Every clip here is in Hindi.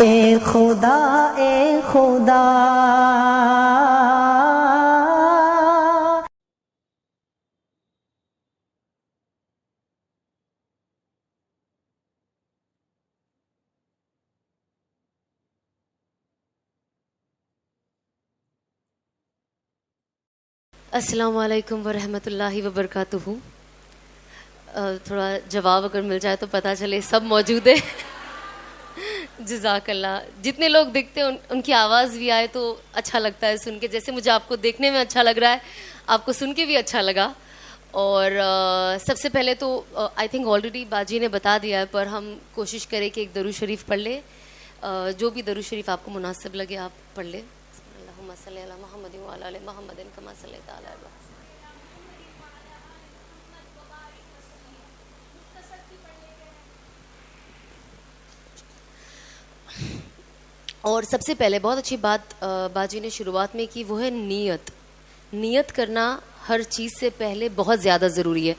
ए खुदा ए खुदा। अस्सलाम वालेकुम वरहमतुल्लाहि वबरकातुहू। थोड़ा जवाब अगर मिल जाए तो पता चले सब मौजूद है। जज़ाकल्लाह। जितने लोग दिखते हैं उनकी आवाज़ भी आए तो अच्छा लगता है सुन के, जैसे मुझे आपको देखने में अच्छा लग रहा है, आपको सुन के भी अच्छा लगा। और सबसे पहले तो आई थिंक ऑलरेडी बाजी ने बता दिया है, पर हम कोशिश करें कि एक दरूद शरीफ पढ़ ले। जो भी दरूद शरीफ आपको मुनासिब लगे आप पढ़ ले। अल्लाहुम्मा सल्ली अला मुहम्मद व अला आलि मुहम्मद कमा सल्लैता अला इब्राहीम। और सबसे पहले बहुत अच्छी बात बाजी ने शुरुआत में की, वो है नीयत। नीयत करना हर चीज़ से पहले बहुत ज़्यादा ज़रूरी है।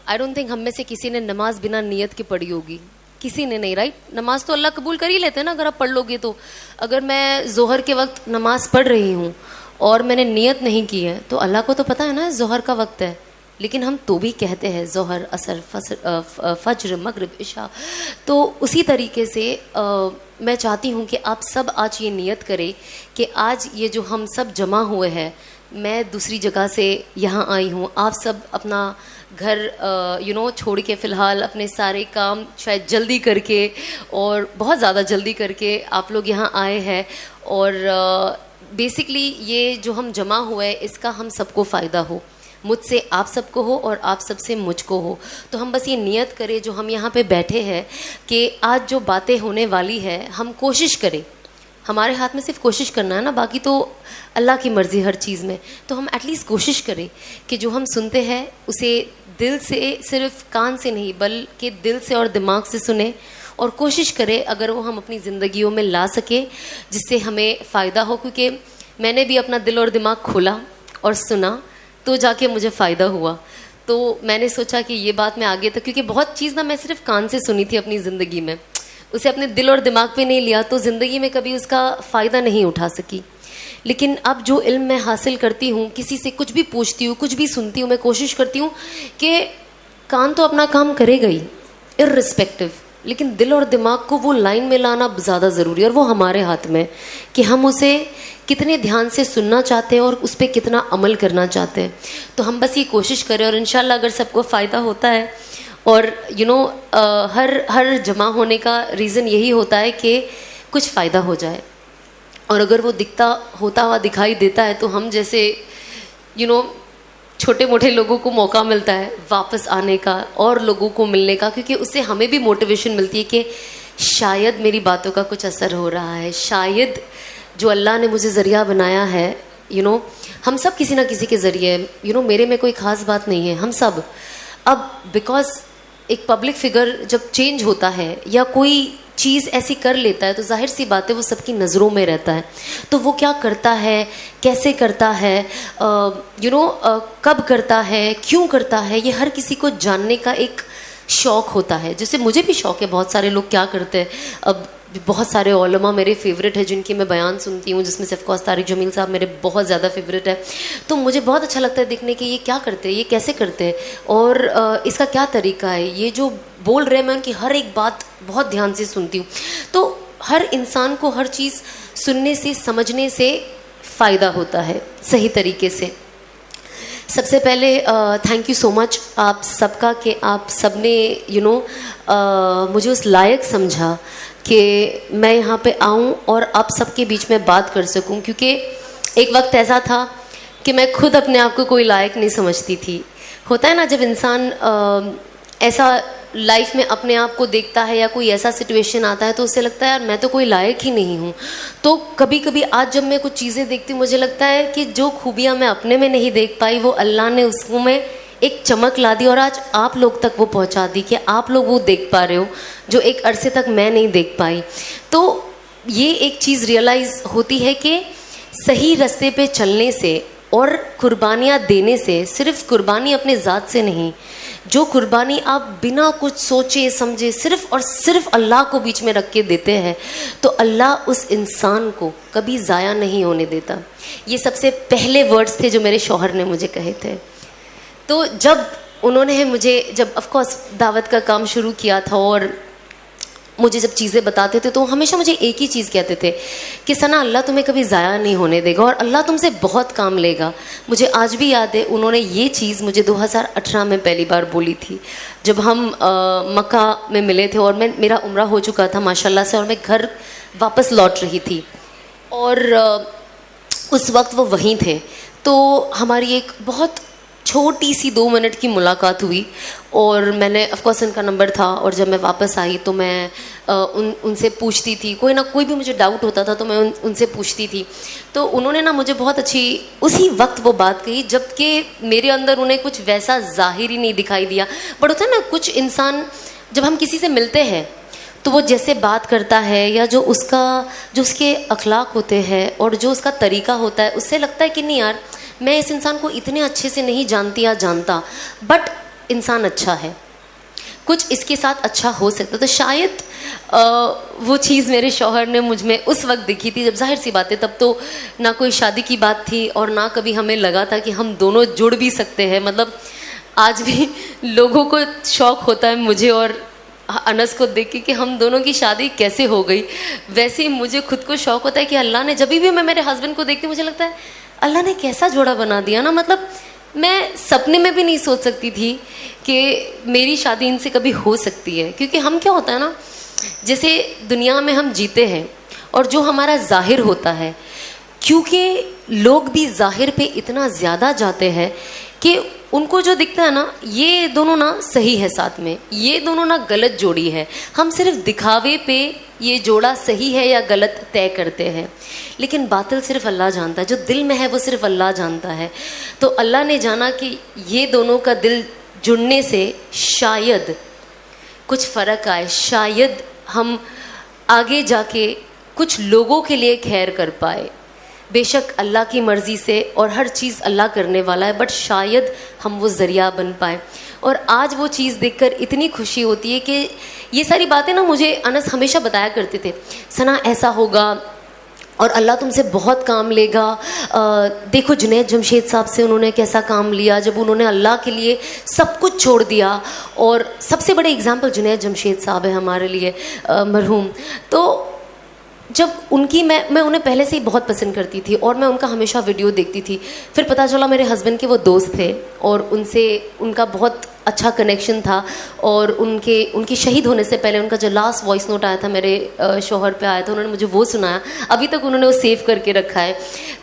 आई डोंट थिंक हम में से किसी ने नमाज बिना नीयत के पढ़ी होगी, किसी ने नहीं, राइट। नमाज तो अल्लाह कबूल कर ही लेते हैं ना अगर आप पढ़ लोगे तो। अगर मैं जोहर के वक्त नमाज पढ़ रही हूँ और मैंने नीयत नहीं की है तो अल्लाह को तो पता है ना जोहर का वक्त है, लेकिन हम तो भी कहते हैं जोहर, असर, फज्र, मगरिब, इशा। तो उसी तरीके से मैं चाहती हूँ कि आप सब आज ये नियत करें कि आज ये जो हम सब जमा हुए हैं, मैं दूसरी जगह से यहाँ आई हूँ, आप सब अपना घर छोड़ के फ़िलहाल अपने सारे काम शायद जल्दी करके और बहुत ज़्यादा जल्दी करके आप लोग यहाँ आए हैं। और बेसिकली ये जो हम जमा हुए हैं इसका हम सबको फ़ायदा हो, मुझसे आप सबको हो और आप सबसे मुझको हो। तो हम बस ये नियत करें जो हम यहाँ पे बैठे हैं कि आज जो बातें होने वाली है हम कोशिश करें, हमारे हाथ में सिर्फ कोशिश करना है ना, बाकी तो अल्लाह की मर्ज़ी हर चीज़ में। तो हम एटलीस्ट कोशिश करें कि जो हम सुनते हैं उसे दिल से, सिर्फ कान से नहीं बल्कि दिल से और दिमाग से सुने, और कोशिश करें अगर वो हम अपनी ज़िंदगियों में ला सके जिससे हमें फ़ायदा हो। क्योंकि मैंने भी अपना दिल और दिमाग खोला और सुना तो जाके मुझे फ़ायदा हुआ। तो मैंने सोचा कि ये बात मैं आगे तक, क्योंकि बहुत चीज़ ना मैं सिर्फ कान से सुनी थी अपनी ज़िंदगी में, उसे अपने दिल और दिमाग पे नहीं लिया तो ज़िंदगी में कभी उसका फ़ायदा नहीं उठा सकी। लेकिन अब जो इल्म मैं हासिल करती हूँ, किसी से कुछ भी पूछती हूँ, कुछ भी सुनती हूँ, मैं कोशिश करती हूँ कि कान तो अपना काम करेगा ही इर्रिस्पेक्टिव, लेकिन दिल और दिमाग को वो लाइन में लाना ज़्यादा ज़रूरी है। और वो हमारे हाथ में कि हम उसे कितने ध्यान से सुनना चाहते हैं और उस पर कितना अमल करना चाहते हैं। तो हम बस ये कोशिश करें और इंशाल्लाह अगर सबको फ़ायदा होता है, और हर जमा होने का रीज़न यही होता है कि कुछ फ़ायदा हो जाए, और अगर वो होता हुआ दिखाई देता है तो हम जैसे छोटे मोटे लोगों को मौका मिलता है वापस आने का और लोगों को मिलने का, क्योंकि उससे हमें भी मोटिवेशन मिलती है कि शायद मेरी बातों का कुछ असर हो रहा है, शायद जो अल्लाह ने मुझे ज़रिया बनाया है, हम सब किसी ना किसी के ज़रिए, मेरे में कोई ख़ास बात नहीं है, हम सब अब बिकॉज एक पब्लिक फिगर जब चेंज होता है या कोई चीज़ ऐसी कर लेता है तो जाहिर सी बात है वो सबकी नज़रों में रहता है। तो वो क्या करता है, कैसे करता है, कब करता है, क्यों करता है, ये हर किसी को जानने का एक शौक़ होता है। जैसे मुझे भी शौक़ है, बहुत सारे लोग क्या करते हैं, अब बहुत सारे उलमा मेरे फेवरेट है जिनकी मैं बयान सुनती हूँ, जिसमें से ऑफ कोर्स तारिक जमील साहब मेरे बहुत ज़्यादा फेवरेट है। तो मुझे बहुत अच्छा लगता है देखने कि ये क्या करते हैं, ये कैसे करते हैं और इसका क्या तरीका है। ये जो बोल रहे हैं मैं उनकी हर एक बात बहुत ध्यान से सुनती हूँ। तो हर इंसान को हर चीज़ सुनने से, समझने से फ़ायदा होता है सही तरीके से। सबसे पहले थैंक यू सो मच आप सबका कि आप सब ने मुझे उस लायक समझा कि मैं यहाँ पे आऊँ और आप सबके बीच में बात कर सकूँ। क्योंकि एक वक्त ऐसा था कि मैं खुद अपने आप को कोई लायक नहीं समझती थी। होता है ना जब इंसान ऐसा लाइफ में अपने आप को देखता है या कोई ऐसा सिचुएशन आता है तो उससे लगता है यार मैं तो कोई लायक ही नहीं हूँ। तो कभी कभी आज जब मैं कुछ चीज़ें देखती हूँ मुझे लगता है कि जो खूबियाँ मैं अपने में नहीं देख पाई वो अल्लाह ने उसको में एक चमक ला दी और आज आप लोग तक वो पहुंचा दी कि आप लोग वो देख पा रहे हो जो एक अरसे तक मैं नहीं देख पाई। तो ये एक चीज़ रियलाइज़ होती है कि सही रास्ते पे चलने से और कुर्बानियाँ देने से, सिर्फ कुर्बानी अपने ज़ात से नहीं, जो कुर्बानी आप बिना कुछ सोचे समझे सिर्फ और सिर्फ अल्लाह को बीच में रख के देते हैं, तो अल्लाह उस इंसान को कभी ज़ाया नहीं होने देता। ये सबसे पहले वर्ड्स थे जो मेरे शौहर ने मुझे कहे थे। तो जब उन्होंने मुझे, जब ऑफ कोर्स दावत का काम शुरू किया था और मुझे जब चीज़ें बताते थे, तो हमेशा मुझे एक ही चीज़ कहते थे कि सना, अल्लाह तुम्हें कभी ज़ाया नहीं होने देगा और अल्लाह तुमसे बहुत काम लेगा। मुझे आज भी याद है, उन्होंने ये चीज़ मुझे 2018 में पहली बार बोली थी, जब हम मक्का में मिले थे और मेरा उम्रा हो चुका था माशाल्लाह से, और मैं घर वापस लौट रही थी और उस वक्त वो वहीं थे। तो हमारी एक बहुत छोटी सी 2 मिनट की मुलाकात हुई और मैंने ऑफ कोर्स उनका नंबर था, और जब मैं वापस आई तो मैं उनसे पूछती थी, कोई भी मुझे डाउट होता था तो मैं उनसे पूछती थी। तो उन्होंने ना मुझे बहुत अच्छी उसी वक्त वो बात कही, जबकि मेरे अंदर उन्हें कुछ वैसा ज़ाहिर ही नहीं दिखाई दिया। बट होता है ना, कुछ इंसान जब हम किसी से मिलते हैं तो वो जैसे बात करता है या जो उसके अखलाक होते हैं और जो उसका तरीका होता है, उससे लगता है कि नहीं यार, मैं इस इंसान को इतने अच्छे से नहीं जानती या जानता, बट इंसान अच्छा है, कुछ इसके साथ अच्छा हो सकता। तो शायद वो चीज़ मेरे शौहर ने मुझ में उस वक्त दिखी थी, जब जाहिर सी बात है तब तो ना कोई शादी की बात थी और ना कभी हमें लगा था कि हम दोनों जुड़ भी सकते हैं। मतलब आज भी लोगों को शौक़ होता है मुझे और अनस को देख के कि हम दोनों की शादी कैसे हो गई, वैसे ही मुझे खुद को शौक़ होता है कि अल्लाह ने, जब भी मैं मेरे हस्बैंड को देखती मुझे लगता है अल्लाह ने कैसा जोड़ा बना दिया ना। मतलब मैं सपने में भी नहीं सोच सकती थी कि मेरी शादी इनसे कभी हो सकती है, क्योंकि हम क्या होता है ना, जैसे दुनिया में हम जीते हैं और जो हमारा ज़ाहिर होता है, क्योंकि लोग भी ज़ाहिर पे इतना ज़्यादा जाते हैं कि उनको जो दिखता है ना, ये दोनों ना सही है, साथ में ये दोनों ना गलत जोड़ी है। हम सिर्फ दिखावे पे ये जोड़ा सही है या गलत तय करते हैं, लेकिन बातिल सिर्फ अल्लाह जानता है, जो दिल में है वो सिर्फ अल्लाह जानता है। तो अल्लाह ने जाना कि ये दोनों का दिल जुड़ने से शायद कुछ फ़र्क आए, शायद हम आगे जाके कुछ लोगों के लिए खैर कर पाए। बेशक अल्लाह की मर्ज़ी से, और हर चीज़ अल्लाह करने वाला है, बट शायद हम वो ज़रिया बन पाए। और आज वो चीज़ देखकर इतनी खुशी होती है कि ये सारी बातें ना मुझे अनस हमेशा बताया करते थे, सना ऐसा होगा और अल्लाह तुमसे बहुत काम लेगा। देखो जुनैद जमशेद साहब से उन्होंने कैसा काम लिया, जब उन्होंने अल्लाह के लिए सब कुछ छोड़ दिया। और सबसे बड़े एग्जाम्पल जुनैद जमशेद साहब है हमारे लिए, मरहूम। तो जब उनकी मैं उन्हें पहले से ही बहुत पसंद करती थी और मैं उनका हमेशा वीडियो देखती थी। फिर पता चला मेरे हस्बैंड के वो दोस्त थे और उनसे उनका बहुत अच्छा कनेक्शन था, और उनकी शहीद होने से पहले उनका जो लास्ट वॉइस नोट आया था मेरे शौहर पे आया था, उन्होंने मुझे वो सुनाया, अभी तक उन्होंने वो सेव करके रखा है।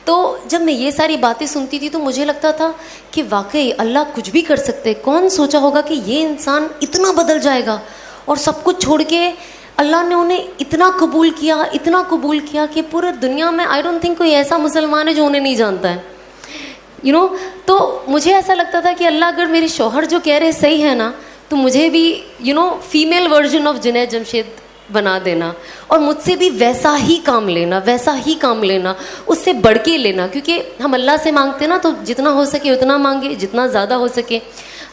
तो जब मैं ये सारी बातें सुनती थी तो मुझे लगता था कि वाकई अल्लाह कुछ भी कर सकते हैं। कौन सोचा होगा कि ये इंसान इतना बदल जाएगा, और सब कुछ छोड़ के अल्लाह ने उन्हें इतना कबूल किया कि पूरे दुनिया में आई डोंट थिंक कोई ऐसा मुसलमान है जो उन्हें नहीं जानता है, यू नो। तो मुझे ऐसा लगता था कि अल्लाह अगर मेरे शौहर जो कह रहे सही है ना, तो मुझे भी female version of Junaid Jamshed बना देना, और मुझसे भी वैसा ही काम लेना, उससे बढ़ के लेना। क्योंकि हम अल्लाह से मांगते ना, तो जितना हो सके उतना मांगे, जितना ज़्यादा हो सके।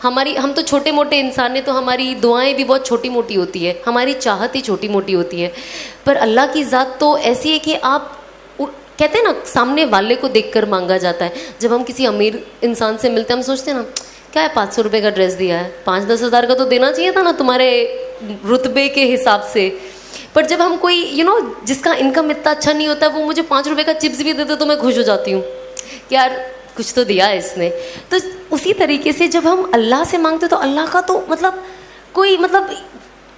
हम तो छोटे मोटे इंसान हैं, तो हमारी दुआएं भी बहुत छोटी मोटी होती है, हमारी चाहत ही छोटी मोटी होती है। पर अल्लाह की ज़ात तो ऐसी है कि आप कहते हैं ना, सामने वाले को देखकर मांगा जाता है। जब हम किसी अमीर इंसान से मिलते हैं, हम सोचते हैं ना, क्या है 500 रुपये का ड्रेस दिया है, 5-10 हज़ार का तो देना चाहिए था ना तुम्हारे रुतबे के हिसाब से। पर जब हम कोई जिसका इनकम इतना अच्छा नहीं होता, वो मुझे 5 रुपये का चिप्स भी देते तो मैं खुश हो जाती हूँ कि यार कुछ तो दिया है इसने। तो उसी तरीके से जब हम अल्लाह से मांगते तो अल्लाह का तो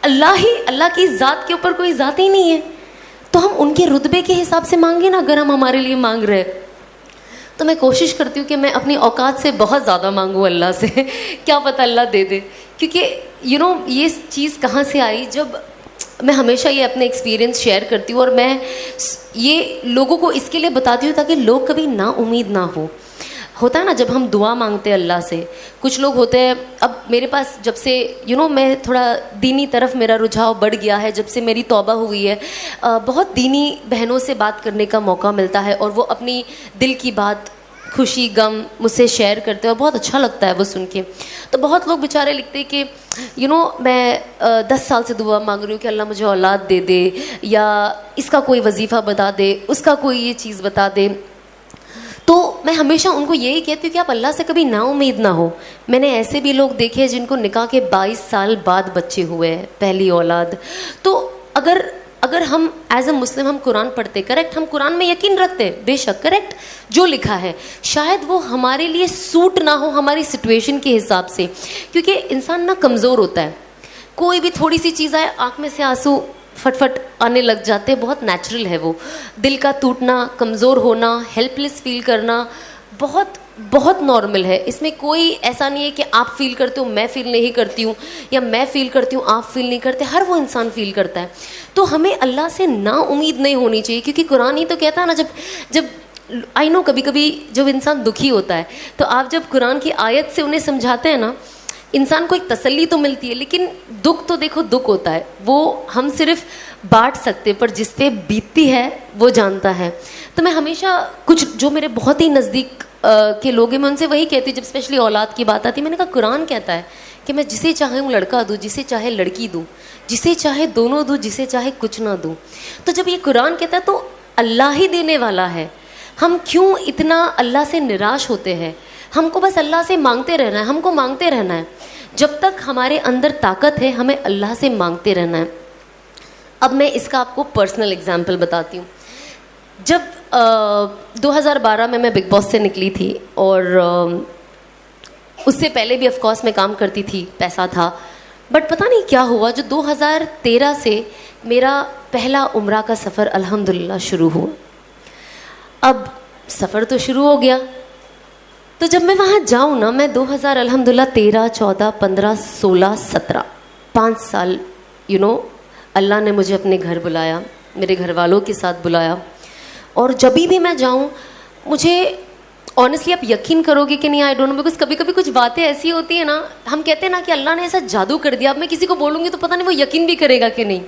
अल्लाह की ज़ात के ऊपर कोई ज़ात ही नहीं है, तो हम उनके रुतबे के हिसाब से मांगे ना। अगर हम हमारे लिए मांग रहे हैं तो मैं कोशिश करती हूँ कि मैं अपनी औकात से बहुत ज़्यादा मांगूँ अल्लाह से क्या पता अल्लाह दे दे। क्योंकि ये चीज़ कहाँ से आई, जब मैं हमेशा ये अपने एक्सपीरियंस शेयर करती हूँ, और मैं ये लोगों को इसके लिए बताती हूँ ताकि लोग कभी ना उम्मीद ना हो। होता है ना, जब हम दुआ मांगते हैं अल्लाह से, कुछ लोग होते हैं, अब मेरे पास जब से मैं थोड़ा दीनी तरफ मेरा रुझाव बढ़ गया है, जब से मेरी तौबा हुई है, बहुत दीनी बहनों से बात करने का मौका मिलता है, और वो अपनी दिल की बात खुशी गम मुझसे शेयर करते हैं और बहुत अच्छा लगता है वो सुन के। तो बहुत लोग बेचारे लिखते हैं कि मैं 10 साल से दुआ मांग रही हूँ कि अल्लाह मुझे औलाद दे दे, या इसका कोई वजीफ़ा बता दे, उसका कोई ये चीज़ बता दे। तो मैं हमेशा उनको यही कहती हूँ कि आप अल्लाह से कभी ना उम्मीद ना हो। मैंने ऐसे भी लोग देखे हैं जिनको निकाह के 22 साल बाद बच्चे हुए हैं, पहली औलाद। तो अगर हम एज अ मुस्लिम हम कुरान पढ़ते, करेक्ट, हम कुरान में यकीन रखते हैं, बेशक करेक्ट, जो लिखा है शायद वो हमारे लिए सूट ना हो हमारी सिचुएशन के हिसाब से, क्योंकि इंसान ना कमज़ोर होता है। कोई भी थोड़ी सी चीज़ आए, आँख में से आंसू फटफट आने लग जाते हैं, बहुत नेचुरल है वो। दिल का टूटना, कमज़ोर होना, हेल्पलेस फील करना बहुत बहुत नॉर्मल है। इसमें कोई ऐसा नहीं है कि आप फील करते हो मैं फील नहीं करती हूँ, या मैं फील करती हूँ आप फील नहीं करते। हर वो इंसान फील करता है। तो हमें अल्लाह से ना उम्मीद नहीं होनी चाहिए, क्योंकि कुरान ही तो कहता है ना, जब आई नो कभी कभी जब इंसान दुखी होता है तो आप जब कुरान की आयत से उन्हें समझाते हैं ना, इंसान को एक तसल्ली तो मिलती है, लेकिन दुख तो देखो दुख होता है, वो हम सिर्फ बांट सकते, पर जिस पे बीतती है वो जानता है। तो मैं हमेशा कुछ जो मेरे बहुत ही नज़दीक के लोग हैं, मैं उनसे वही कहती हूँ, जब स्पेशली औलाद की बात आती है, मैंने कहा कुरान कहता है कि मैं जिसे चाहे हूँ लड़का दूँ, जिसे चाहे लड़की दूँ, जिसे चाहे दोनों दूँ, जिसे चाहे कुछ ना दूँ। तो जब ये कुरान कहता है तो अल्लाह ही देने वाला है, हम क्यों इतना अल्लाह से निराश होते हैं? हमको बस अल्लाह से मांगते रहना है, हमको मांगते रहना है। जब तक हमारे अंदर ताकत है हमें अल्लाह से मांगते रहना है। अब मैं इसका आपको पर्सनल एग्जाम्पल बताती हूँ। जब 2012 में मैं बिग बॉस से निकली थी, और उससे पहले भी ऑफ कोर्स मैं काम करती थी, पैसा था, बट पता नहीं क्या हुआ, जो 2013 से मेरा पहला उम्रा का सफ़र अल्हम्दुलिल्लाह शुरू हुआ। अब सफ़र तो शुरू हो गया, तो जब मैं वहाँ जाऊँ ना, मैं 2000 अल्हम्दुलिल्लाह 13, 14, 15, 16, 17 5 साल अल्लाह ने मुझे अपने घर बुलाया, मेरे घर वालों के साथ बुलाया। और जब भी मैं जाऊँ, मुझे ऑनेस्टली आप यकीन करोगे कि नहीं, आई डोंट नो, बिकॉज कभी कभी कुछ बातें ऐसी होती है ना, हम कहते हैं ना कि अल्लाह ने ऐसा जादू कर दिया। अब मैं किसी को बोलूँगी तो पता नहीं वो यकीन भी करेगा कि नहीं।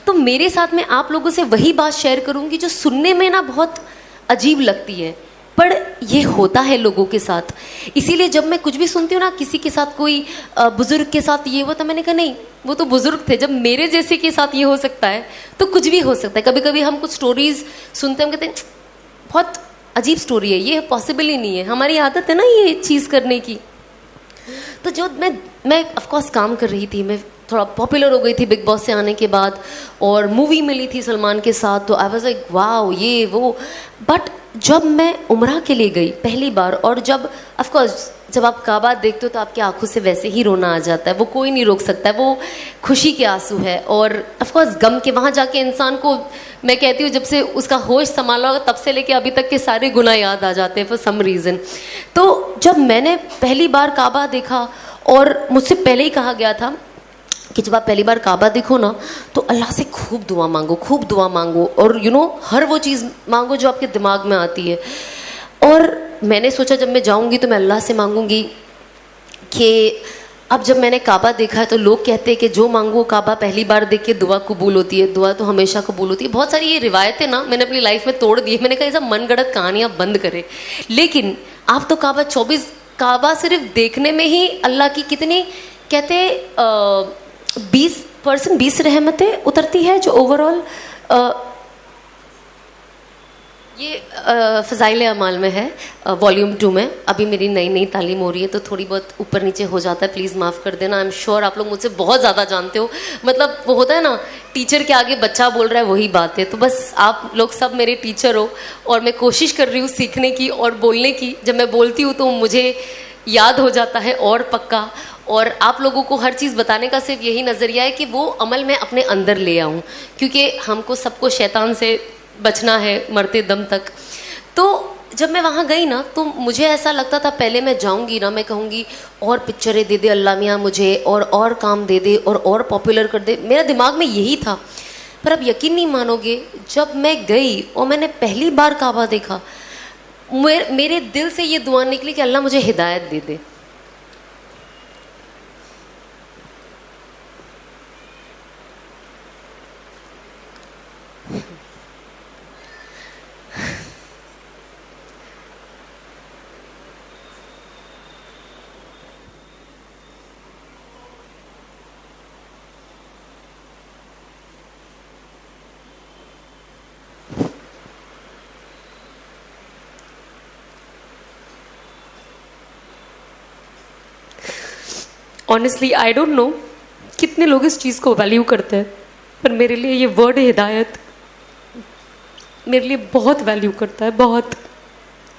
तो मेरे साथ में आप लोगों से वही बात शेयर करूँगी जो सुनने में ना बहुत अजीब लगती है, पर ये होता है लोगों के साथ। इसीलिए जब मैं कुछ भी सुनती हूँ ना, किसी के साथ, कोई बुज़ुर्ग के साथ ये हुआ, तो मैंने कहा नहीं, वो तो बुज़ुर्ग थे, जब मेरे जैसे के साथ ये हो सकता है तो कुछ भी हो सकता है। कभी कभी हम कुछ स्टोरीज़ सुनते हैं, हम कहते हैं बहुत अजीब स्टोरी है, ये पॉसिबल ही नहीं है। हमारी आदत है ना ये चीज़ करने की। तो जो मैं ऑफ कोर्स काम कर रही थी, मैं थोड़ा पॉपुलर हो गई थी बिग बॉस से आने के बाद, और मूवी मिली थी सलमान के साथ, तो आई वाज लाइक वाओ ये वो। बट जब मैं उम्रा के लिए गई पहली बार, और जब ऑफ कोर्स जब आप काबा देखते हो तो आपकी आंखों से वैसे ही रोना आ जाता है, वो कोई नहीं रोक सकता है, वो खुशी के आंसू है। और ऑफ कोर्स गम के, वहाँ जाके इंसान को, मैं कहती हूँ जब से उसका होश संभाला होगा तब से लेके अभी तक के सारे गुनाह याद आ जाते हैं फॉर सम रीज़न। तो जब मैंने पहली बार काबा देखा, और मुझसे पहले ही कहा गया था कि जब आप पहली बार काबा देखो ना, तो अल्लाह से खूब दुआ मांगो, खूब दुआ मांगो, और हर वो चीज़ मांगो जो आपके दिमाग में आती है। और मैंने सोचा जब मैं जाऊंगी तो मैं अल्लाह से मांगूंगी कि अब जब मैंने काबा देखा है तो लोग कहते हैं कि जो मांगो काबा पहली बार देख के दुआ कबूल होती है, दुआ तो हमेशा कबूल होती है। बहुत सारी ये रिवायतें ना मैंने अपनी लाइफ में तोड़ दी है। मैंने कहा ये सब मनगढ़ंत कहानियाँ बंद करें, लेकिन आप तो काबा सिर्फ देखने में ही अल्लाह की कितनी कहते 20 रहमतें उतरती है, जो ओवरऑल ये फ़ज़ाइल अमाल में है, वॉल्यूम 2 में। अभी मेरी नई तालीम हो रही है तो थोड़ी बहुत ऊपर नीचे हो जाता है, प्लीज़ माफ़ कर देना। आई एम श्योर आप लोग मुझसे बहुत ज़्यादा जानते हो, मतलब वो होता है ना टीचर के आगे बच्चा बोल रहा है, वही बात है। तो बस आप लोग सब मेरे टीचर हो, और मैं कोशिश कर रही हूँ सीखने की और बोलने की। जब मैं बोलती हूँ तो मुझे याद हो जाता है और पक्का। और आप लोगों को हर चीज़ बताने का सिर्फ यही नज़रिया है कि वो अमल मैं अपने अंदर ले आऊँ, क्योंकि हमको सबको शैतान से बचना है मरते दम तक। तो जब मैं वहाँ गई ना, तो मुझे ऐसा लगता था पहले मैं जाऊँगी ना, मैं कहूँगी और पिक्चरें दे दे अल्लाह मियाँ मुझे, और काम दे दे, और पॉपुलर कर दे। मेरा दिमाग में यही था। पर अब यकीन नहीं मानोगे, जब मैं गई और मैंने पहली बार काबा देखा, मेरे दिल से ये दुआ निकली कि अल्लाह मुझे हिदायत दे दे। ऑनेस्टली आई डोंट नो कितने लोग इस चीज़ को वैल्यू करते हैं, पर मेरे लिए ये वर्ड हिदायत मेरे लिए बहुत वैल्यू करता है, बहुत।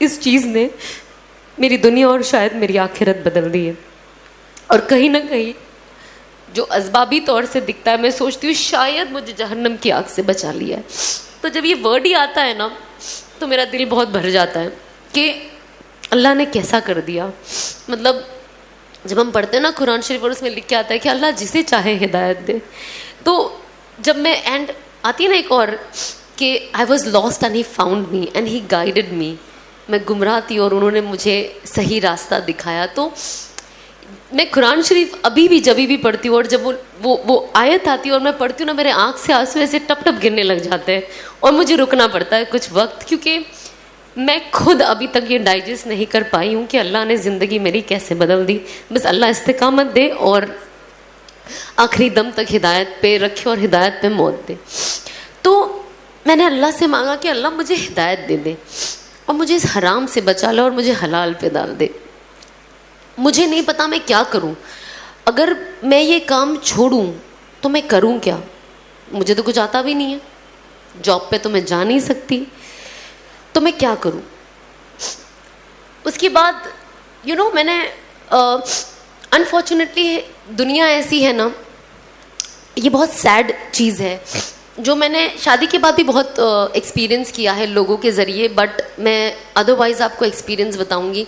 इस चीज़ ने मेरी दुनिया और शायद मेरी आखिरत बदल दी है। और कहीं ना कहीं जो अज़बाबी तौर से दिखता है, मैं सोचती हूँ शायद मुझे जहन्नम की आग से बचा लिया है। तो जब ये वर्ड ही आता है ना, तो मेरा दिल बहुत भर जाता है कि अल्लाह ने कैसा कर दिया। मतलब जब हम पढ़ते हैं ना कुरान शरीफ, और उसमें लिख के आता है कि अल्लाह जिसे चाहे हिदायत दे। तो जब मैं एंड आती है ना एक और कि I was lost and he found me and he guided मी, मैं गुमराह थी और उन्होंने मुझे सही रास्ता दिखाया। तो मैं कुरान शरीफ अभी भी जब भी पढ़ती हूँ और जब वो आयत आती है और मैं पढ़ती हूँ ना, मेरे आँख से आंसू ऐसे टप टप गिरने लग जाते हैं और मुझे रुकना पड़ता है कुछ वक्त, क्योंकि मैं खुद अभी तक ये डाइजेस्ट नहीं कर पाई हूँ कि अल्लाह ने ज़िंदगी मेरी कैसे बदल दी। बस अल्लाह इस्तिकामत दे और आखिरी दम तक हिदायत पे रखे और हिदायत पे मौत दे। तो मैंने अल्लाह से मांगा कि अल्लाह मुझे हिदायत दे दे और मुझे इस हराम से बचा ले और मुझे हलाल पे डाल दे। मुझे नहीं पता मैं क्या करूं। अगर मैं ये काम छोड़ूं तो मैं करूं क्या? मुझे तो कुछ आता भी नहीं है, जॉब पे तो मैं जा नहीं सकती, तो मैं क्या करूं? उसके बाद मैंने अनफॉर्चुनेटली दुनिया ऐसी है ना, ये बहुत सैड चीज़ है जो मैंने शादी के बाद भी बहुत एक्सपीरियंस किया है लोगों के ज़रिए, बट मैं अदरवाइज़ आपको एक्सपीरियंस बताऊंगी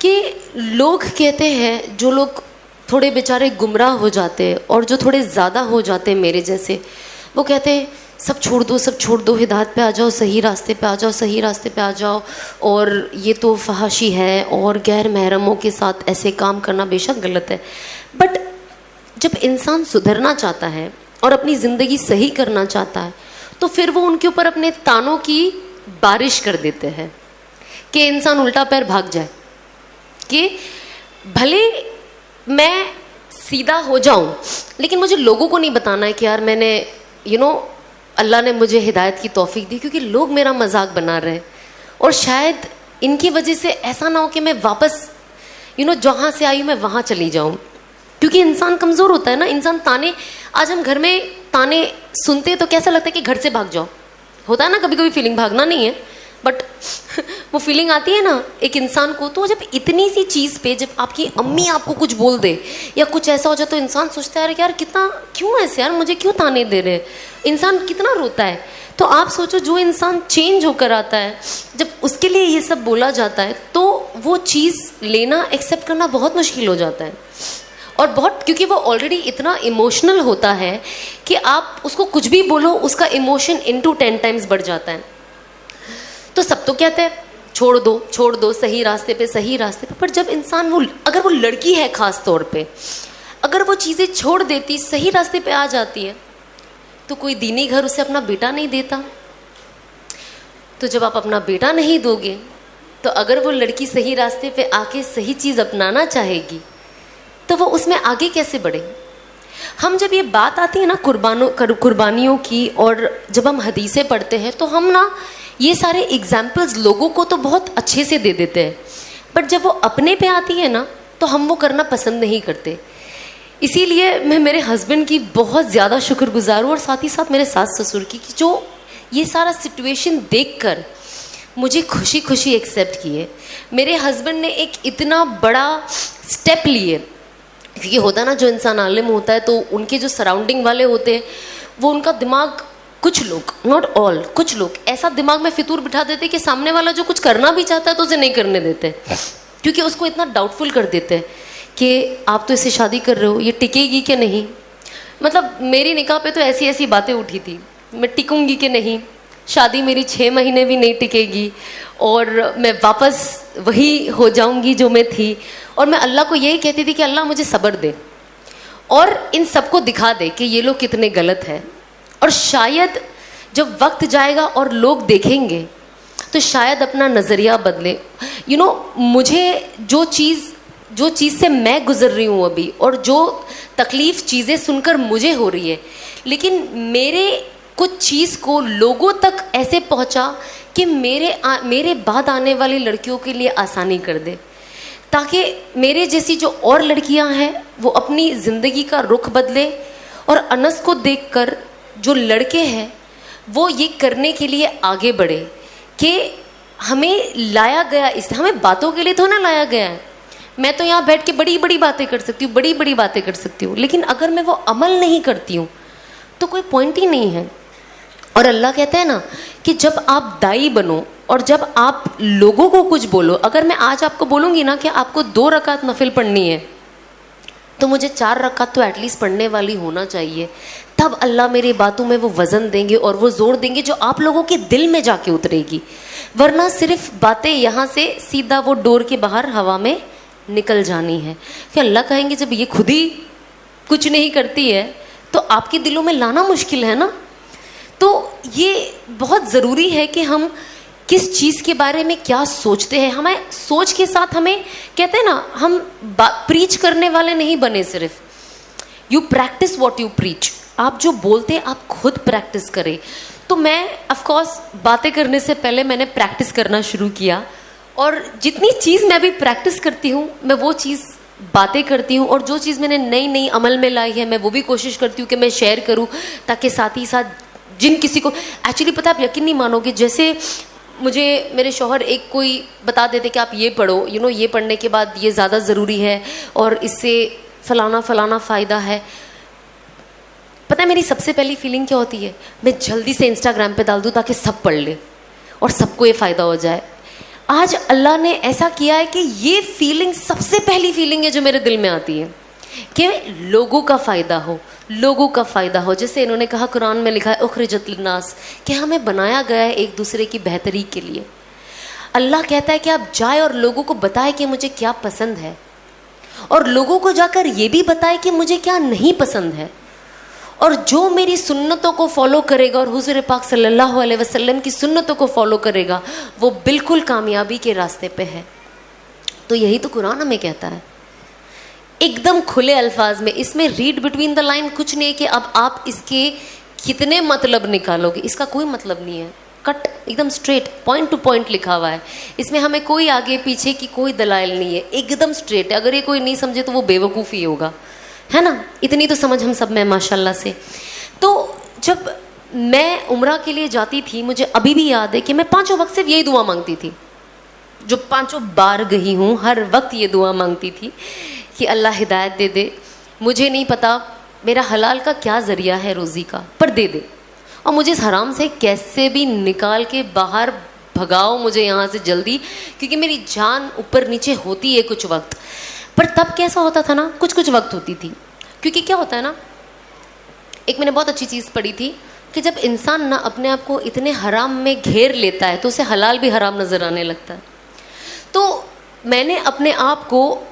कि लोग कहते हैं, जो लोग थोड़े बेचारे गुमराह हो जाते हैं और जो थोड़े ज़्यादा हो जाते हैं मेरे जैसे, वो कहते हैं सब छोड़ दो, सब छोड़ दो, हिदायत पे आ जाओ, सही रास्ते पे आ जाओ, सही रास्ते पे आ जाओ। और ये तो फहाशी है और गैर महरमों के साथ ऐसे काम करना बेशक गलत है, बट जब इंसान सुधरना चाहता है और अपनी ज़िंदगी सही करना चाहता है तो फिर वो उनके ऊपर अपने तानों की बारिश कर देते हैं कि इंसान उल्टा पैर भाग जाए, कि भले मैं सीधा हो जाऊं लेकिन मुझे लोगों को नहीं बताना है कि यार मैंने अल्लाह ने मुझे हिदायत की तौफीक दी, क्योंकि लोग मेरा मजाक बना रहे हैं और शायद इनकी वजह से ऐसा ना हो कि मैं वापस जहाँ से आई हूँ मैं वहाँ चली जाऊँ। क्योंकि इंसान कमज़ोर होता है ना, इंसान ताने, आज हम घर में ताने सुनते हैं तो कैसा लगता है कि घर से भाग जाओ, होता है ना कभी कभी फीलिंग, भागना नहीं है बट वो फीलिंग आती है ना एक इंसान को। तो जब इतनी सी चीज़ पे जब आपकी अम्मी आपको कुछ बोल दे या कुछ ऐसा हो जाए तो इंसान सोचता है यार कितना, क्यों ऐसे यार, मुझे क्यों ताने दे रहे हैं, इंसान कितना रोता है। तो आप सोचो जो इंसान चेंज होकर आता है, जब उसके लिए ये सब बोला जाता है तो वो चीज़ लेना, एक्सेप्ट करना बहुत मुश्किल हो जाता है। और बहुत, क्योंकि वो ऑलरेडी इतना इमोशनल होता है कि आप उसको कुछ भी बोलो उसका इमोशन इनटू 10 टाइम्स बढ़ जाता है। तो सब तो कहते हैं छोड़ दो, छोड़ दो, सही रास्ते पे, सही रास्ते पे, पर जब इंसान अगर वो लड़की है खास तौर पे, अगर वो चीज़ें छोड़ देती, सही रास्ते पे आ जाती है, तो कोई दीनी घर उसे अपना बेटा नहीं देता। तो जब आप अपना बेटा नहीं दोगे तो अगर वो लड़की सही रास्ते पे आके सही चीज़ अपनाना चाहेगी तो वो उसमें आगे कैसे बढ़े? हम जब ये बात आती है ना कुर्बानियों की, और जब हम हदीसें पढ़ते हैं तो हम ना ये सारे एग्जाम्पल्स लोगों को तो बहुत अच्छे से दे देते हैं, बट जब वो अपने पे आती है ना तो हम वो करना पसंद नहीं करते। इसीलिए मैं मेरे हस्बैंड की बहुत ज़्यादा शुक्रगुजार हूँ और साथ ही साथ मेरे सास ससुर की, कि जो ये सारा सिचुएशन देखकर मुझे खुशी खुशी एक्सेप्ट किए। मेरे हस्बैंड ने एक इतना बड़ा स्टेप लिए, क्योंकि होता ना जो इंसान आलिम होता है तो उनके जो सराउंडिंग वाले होते हैं वो उनका दिमाग, कुछ लोग, नॉट ऑल, कुछ लोग ऐसा दिमाग में फितूर बिठा देते कि सामने वाला जो कुछ करना भी चाहता है तो उसे नहीं करने देते, क्योंकि उसको इतना डाउटफुल कर देते हैं कि आप तो इससे शादी कर रहे हो, ये टिकेगी कि नहीं। मतलब मेरी निकाह पे तो ऐसी ऐसी बातें उठी थी, मैं टिकूंगी कि नहीं, शादी मेरी 6 महीने भी नहीं टिकेगी और मैं वापस वही हो जाऊंगी जो मैं थी। और मैं अल्लाह को यही कहती थी कि अल्लाह मुझे सब्र दे और इन सबको दिखा दे कि ये लोग कितने गलत हैं। और शायद जब वक्त जाएगा और लोग देखेंगे तो शायद अपना नज़रिया बदले। मुझे जो चीज़ से मैं गुजर रही हूँ अभी, और जो तकलीफ़ चीज़ें सुनकर मुझे हो रही है, लेकिन मेरे कुछ चीज़ को लोगों तक ऐसे पहुँचा कि मेरे बाद आने वाली लड़कियों के लिए आसानी कर दे। ताकि मेरे जैसी जो और लड़कियां हैं वो अपनी ज़िंदगी का रुख बदले, और अनस को देखकर जो लड़के हैं वो ये करने के लिए आगे बढ़े कि हमें लाया गया, इस हमें बातों के लिए तो ना लाया गया है। मैं तो यहाँ बैठ के बड़ी बड़ी बातें कर सकती हूँ, बड़ी बड़ी बातें कर सकती हूँ, लेकिन अगर मैं वो अमल नहीं करती हूँ तो कोई पॉइंट ही नहीं है। और अल्लाह कहता है ना कि जब आप दाई बनो और जब आप लोगों को कुछ बोलो, अगर मैं आज आपको बोलूँगी ना कि आपको 2 रकात नफिल पढ़नी है तो मुझे 4 रकात तो एटलीस्ट पढ़ने वाली होना चाहिए, तब अल्लाह मेरी बातों में वो वज़न देंगे और वो जोर देंगे जो आप लोगों के दिल में जाके उतरेगी। वरना सिर्फ बातें यहाँ से सीधा वो डोर के बाहर हवा में निकल जानी है। कि अल्लाह कहेंगे जब ये खुद ही कुछ नहीं करती है तो आपके दिलों में लाना मुश्किल है ना। तो ये बहुत ज़रूरी है कि हम किस चीज़ के बारे में क्या सोचते हैं। हमें सोच के साथ, हमें कहते हैं ना, हम प्रीच करने वाले नहीं बने, सिर्फ you practice what you preach. आप जो बोलते हैं आप खुद प्रैक्टिस करें। तो मैं ऑफकोर्स बातें करने से पहले मैंने प्रैक्टिस करना शुरू किया, और जितनी चीज़ मैं अभी प्रैक्टिस करती हूँ मैं वो चीज़ बातें करती हूँ, और जो चीज़ मैंने नई नई अमल में लाई है मैं वो भी कोशिश करती हूँ कि मैं शेयर करूँ, ताकि साथ ही साथ जिन किसी को एक्चुअली पता, आप यकीन नहीं मानोगे, जैसे मुझे मेरे शौहर एक कोई बता देते कि आप ये पढ़ो, ये पढ़ने के बाद ये ज़्यादा ज़रूरी है और इससे फलाना फलाना फ़ायदा है। पता है मेरी सबसे पहली फीलिंग क्या होती है? मैं जल्दी से इंस्टाग्राम पे डाल दूँ ताकि सब पढ़ ले और सबको ये फ़ायदा हो जाए। आज अल्लाह ने ऐसा किया है कि ये फीलिंग सबसे पहली फीलिंग है जो मेरे दिल में आती है कि लोगों का फ़ायदा हो, लोगों का फ़ायदा हो। जैसे इन्होंने कहा, कुरान में लिखा है उखरिजत लिन्नास, कि हमें बनाया गया है एक दूसरे की बेहतरी के लिए। अल्लाह कहता है कि आप जाए और लोगों को बताएं कि मुझे क्या पसंद है, और लोगों को जाकर ये भी बताएं कि मुझे क्या नहीं पसंद है। और जो मेरी सुन्नतों को फॉलो करेगा और हुज़ूर पाक सल्लल्लाहु अलैहि वसल्लम की सुन्नतों को फॉलो करेगा वो बिल्कुल कामयाबी के रास्ते पे है। तो यही तो कुरान हमें कहता है एकदम खुले अल्फाज में। इसमें रीड बिटवीन द लाइन कुछ नहीं है कि अब आप इसके कितने मतलब निकालोगे, इसका कोई मतलब नहीं है। कट एकदम स्ट्रेट, पॉइंट टू पॉइंट लिखा हुआ है। इसमें हमें कोई आगे पीछे की कोई दलाइल नहीं है, एकदम स्ट्रेट है। अगर ये कोई नहीं समझे तो वो बेवकूफ़ी होगा, है ना। इतनी तो समझ हम सब में माशाल्लाह से। तो जब मैं उम्रा के लिए जाती थी, मुझे अभी भी याद है कि मैं 5 वक्त सिर्फ यही दुआ मांगती थी। जो 5 बार गई हूँ हर वक्त ये दुआ मांगती थी कि अल्लाह हिदायत दे दे। मुझे नहीं पता मेरा हलाल का क्या ज़रिया है रोज़ी का, पर दे दे, और मुझे इस हराम से कैसे भी निकाल के बाहर भगाओ मुझे यहाँ से जल्दी, क्योंकि मेरी जान ऊपर नीचे होती है कुछ वक्त। पर तब कैसा होता था ना, कुछ कुछ वक्त होती थी। क्योंकि क्या होता है ना, एक मैंने बहुत अच्छी चीज़ पढ़ी थी कि जब इंसान ना अपने आप को इतने हराम में घेर लेता है तो उसे हलाल भी हराम नज़र आने लगता है। तो मैंने अपने आप को,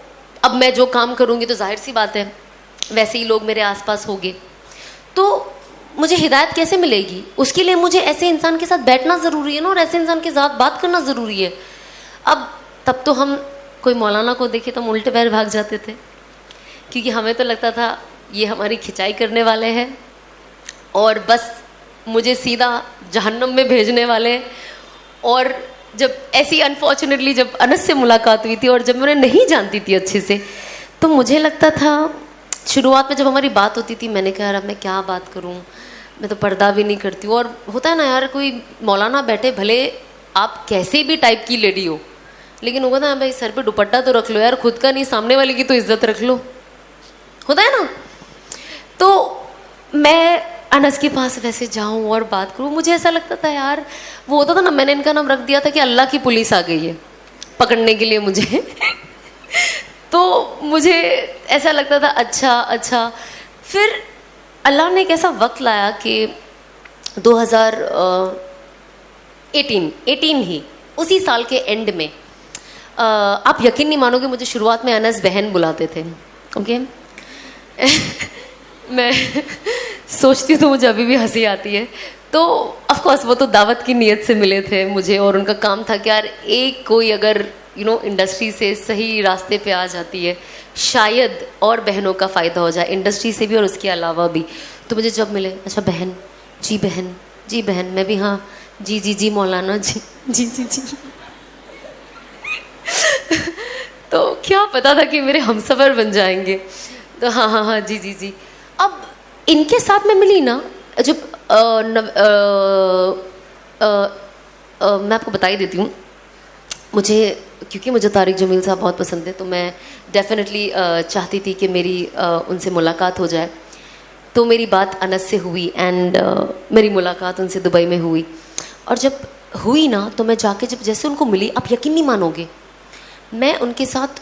अब मैं जो काम करूँगी तो जाहिर सी बात है वैसे ही लोग मेरे आसपास होंगे, तो मुझे हिदायत कैसे मिलेगी? उसके लिए मुझे ऐसे इंसान के साथ बैठना ज़रूरी है ना, और ऐसे इंसान के साथ बात करना ज़रूरी है। अब तब तो हम कोई मौलाना को देखे तो हम उल्टे पैर भाग जाते थे, क्योंकि हमें तो लगता था ये हमारी खिंचाई करने वाले हैं और बस मुझे सीधा जहन्नम में भेजने वाले। और जब ऐसी अनफॉर्चुनेटली जब अनस से मुलाकात हुई थी और जब मैं उन्हें नहीं जानती थी अच्छे से, तो मुझे लगता था, शुरुआत में जब हमारी बात होती थी, मैंने कहा यार अब मैं क्या बात करूं, मैं तो पर्दा भी नहीं करती हूँ। और होता है ना यार, कोई मौलाना बैठे, भले आप कैसे भी टाइप की लेडी हो, लेकिन वो कहता है भाई सर पे दुपट्टा तो रख लो यार, खुद का नहीं सामने वाले की तो इज्जत रख लो, होता है ना। तो मैं अनस के पास वैसे जाऊं और बात करूं, मुझे ऐसा लगता था यार, वो होता था ना, मैंने इनका नाम रख दिया था कि अल्लाह की पुलिस आ गई है पकड़ने के लिए मुझे तो मुझे ऐसा लगता था अच्छा। फिर अल्लाह ने एक ऐसा वक्त लाया कि 2018 ही, उसी साल के एंड में, आप यकीन नहीं मानोगे, मुझे शुरुआत में अनस बहन बुलाते थे, ओके मैं सोचती हूँ तो मुझे अभी भी हंसी आती है। तो ऑफ कोर्स वो तो दावत की नीयत से मिले थे मुझे, और उनका काम था कि यार एक कोई अगर इंडस्ट्री से सही रास्ते पे आ जाती है, शायद और बहनों का फ़ायदा हो जाए, इंडस्ट्री से भी और उसके अलावा भी। तो मुझे जब मिले, अच्छा बहन, जी बहन, जी बहन, मैं भी हाँ, जी जी जी मौलाना जी, जी जी जी तो क्या पता था कि मेरे हमसफर बन जाएंगे। तो हाँ हाँ हाँ, जी जी जी। अब इनके साथ मैं मिली ना, जब मैं आपको बता ही देती हूँ, मुझे क्योंकि मुझे तारिक जमील साहब बहुत पसंद है, तो मैं डेफिनेटली चाहती थी कि मेरी उनसे मुलाकात हो जाए। तो मेरी बात अनस से हुई एंड मेरी मुलाकात उनसे दुबई में हुई। और जब हुई ना, तो मैं जाके जब जैसे उनको मिली, आप यकीन नहीं मानोगे, मैं उनके साथ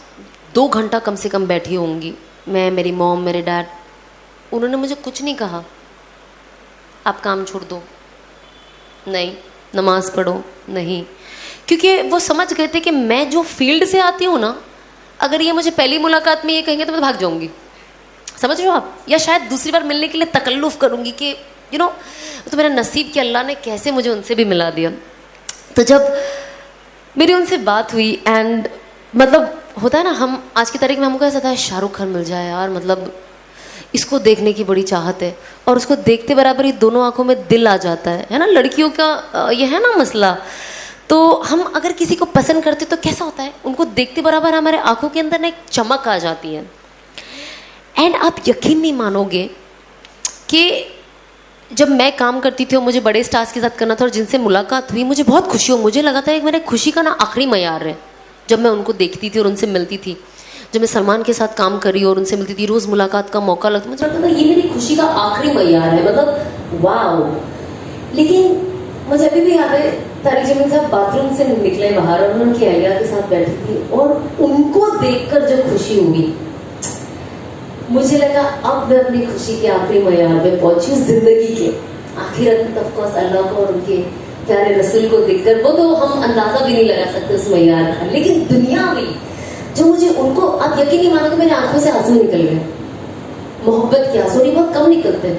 2 घंटा कम से कम बैठी होंगी। मैं, मेरी मॉम, मेरे डैड, उन्होंने मुझे कुछ नहीं कहा। आप काम छोड़ दो, नहीं, नमाज पढ़ो, नहीं, क्योंकि वो समझ गए थे कि मैं जो फील्ड से आती हूँ ना, अगर ये मुझे पहली मुलाकात में ये कहेंगे तो मैं भाग जाऊंगी, समझ रहे हो आप, या शायद दूसरी बार मिलने के लिए तकल्लुफ़ करूंगी कि यू नो, तो मेरा नसीब कि अल्लाह ने कैसे मुझे उनसे भी मिला दिया। तो जब मेरी उनसे बात हुई एंड मतलब होता है ना, हम आज की तारीख में हमको ऐसा था शाहरुख खान मिल जाए यार, मतलब इसको देखने की बड़ी चाहत है, और उसको देखते बराबर ही दोनों आंखों में दिल आ जाता है ना, लड़कियों का ये है ना मसला। तो हम अगर किसी को पसंद करते तो कैसा होता है, उनको देखते बराबर हमारे आंखों के अंदर ना एक चमक आ जाती है। एंड आप यकीन नहीं मानोगे कि जब मैं काम करती थी और मुझे बड़े स्टार्स के साथ करना था और जिनसे मुलाकात हुई, मुझे बहुत खुशी हो, मुझे लगा था कि मेरे खुशी का ना आखिरी मयार है जब मैं उनको देखती थी और उनसे मिलती थी। जब मैं सलमान के साथ काम कर रही और उनसे मिलती थी, रोज़ मुलाकात का मौका लगता, मुझे लगता था ये मेरी खुशी का आखिरी मयार है, मतलब वाओ। लेकिन मुझे अभी भी याद है, तारिक जमील साहब बाथरूम से निकले बाहर और उनकी अहलिया के साथ बैठी थी, और उनको देखकर जो खुशी हुई, मुझे लगा अब मैं अपनी खुशी के आखिरी मयार पे पहुंची हूँ जिंदगी के। आखिरत में ऑफ कोर्स अल्लाह को और उनके प्यारे रसूल को देखकर, वो तो हम अंदाजा भी नहीं लगा सकते उस मयार का। लेकिन दुनिया में जो मुझे उनको, आप यकीन नहीं मानोगे, मेरे आंखों से आंसू निकल गए, मोहब्बत के आंसू, नहीं बहुत कम निकलते।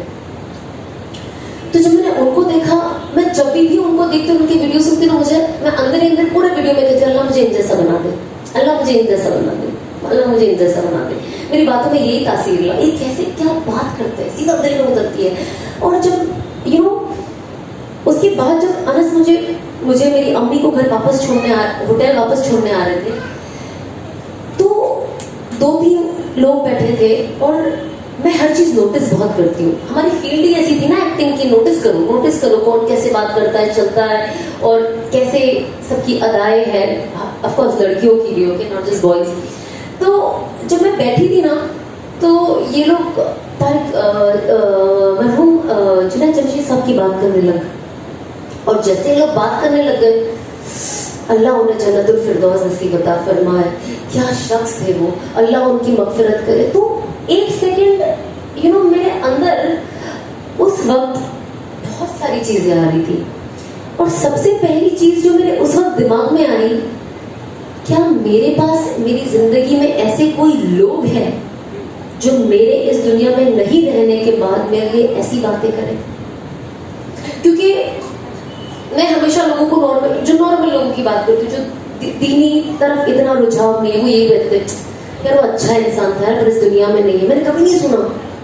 तो जब मैंने उनको देखा, मैं जब भी उनको देखती हूँ, उनकी वीडियो सुनती हूँ, मुझे मैं अंदर ही अंदर पूरे वीडियो में कहती हूँ, अल्लाह मुझे इन जैसा बना दे, अल्लाह मुझे इन जैसा बना दे, अल्लाह मुझे इन जैसा बना दे। मेरी बातों में यही तासीर ला, ये कैसे क्या बात करते हैं, सीधा दिल में उतरती है। और जब यू नो, उसके बाद जब अनस मुझे मेरी अम्मी को घर वापस छोड़ने होटल वापस छोड़ने आ रहे थे, तो 2-3 लोग बैठे थे और मैं हर चीज नोटिस बहुत करती हूँ। हमारी फील्ड ही ऐसी थी ना एक्टिंग की, नोटिस करो कौन कैसे बात करता है, चलता है, और कैसे सबकी अदाएं हैं, ऑफ कोर्स लड़कियों की भी, ओके, नॉट जस्ट बॉयज। तो जब मैं बैठी थी ना, तो ये लोग मरहूम जुनैद जमशेद साहब की बात करने लगे, और जैसे ये लोग बात करने लग गए, अल्लाह उन्हें जन्नतुल फिरदौस नसीब अता फरमाए, क्या शख्स थे वो, अल्लाह उनकी मगफिरत करे। तो एक सेकंड यू नो, मेरे अंदर उस वक्त बहुत सारी चीजें आ रही थी, और सबसे पहली चीज जो मेरे उस वक्त दिमाग में आई, क्या मेरे पास मेरी जिंदगी में ऐसे कोई लोग हैं जो मेरे इस दुनिया में नहीं रहने के बाद मेरे लिए ऐसी बातें करें। क्योंकि मैं हमेशा लोगों को नॉर्मल लोगों की बात करती हूँ, जो दीनी तरफ इतना रुझाव नहीं है, वो यही कहते यार वो अच्छा इंसान था यार, पर इस दुनिया में नहीं है। मैंने कभी नहीं सुना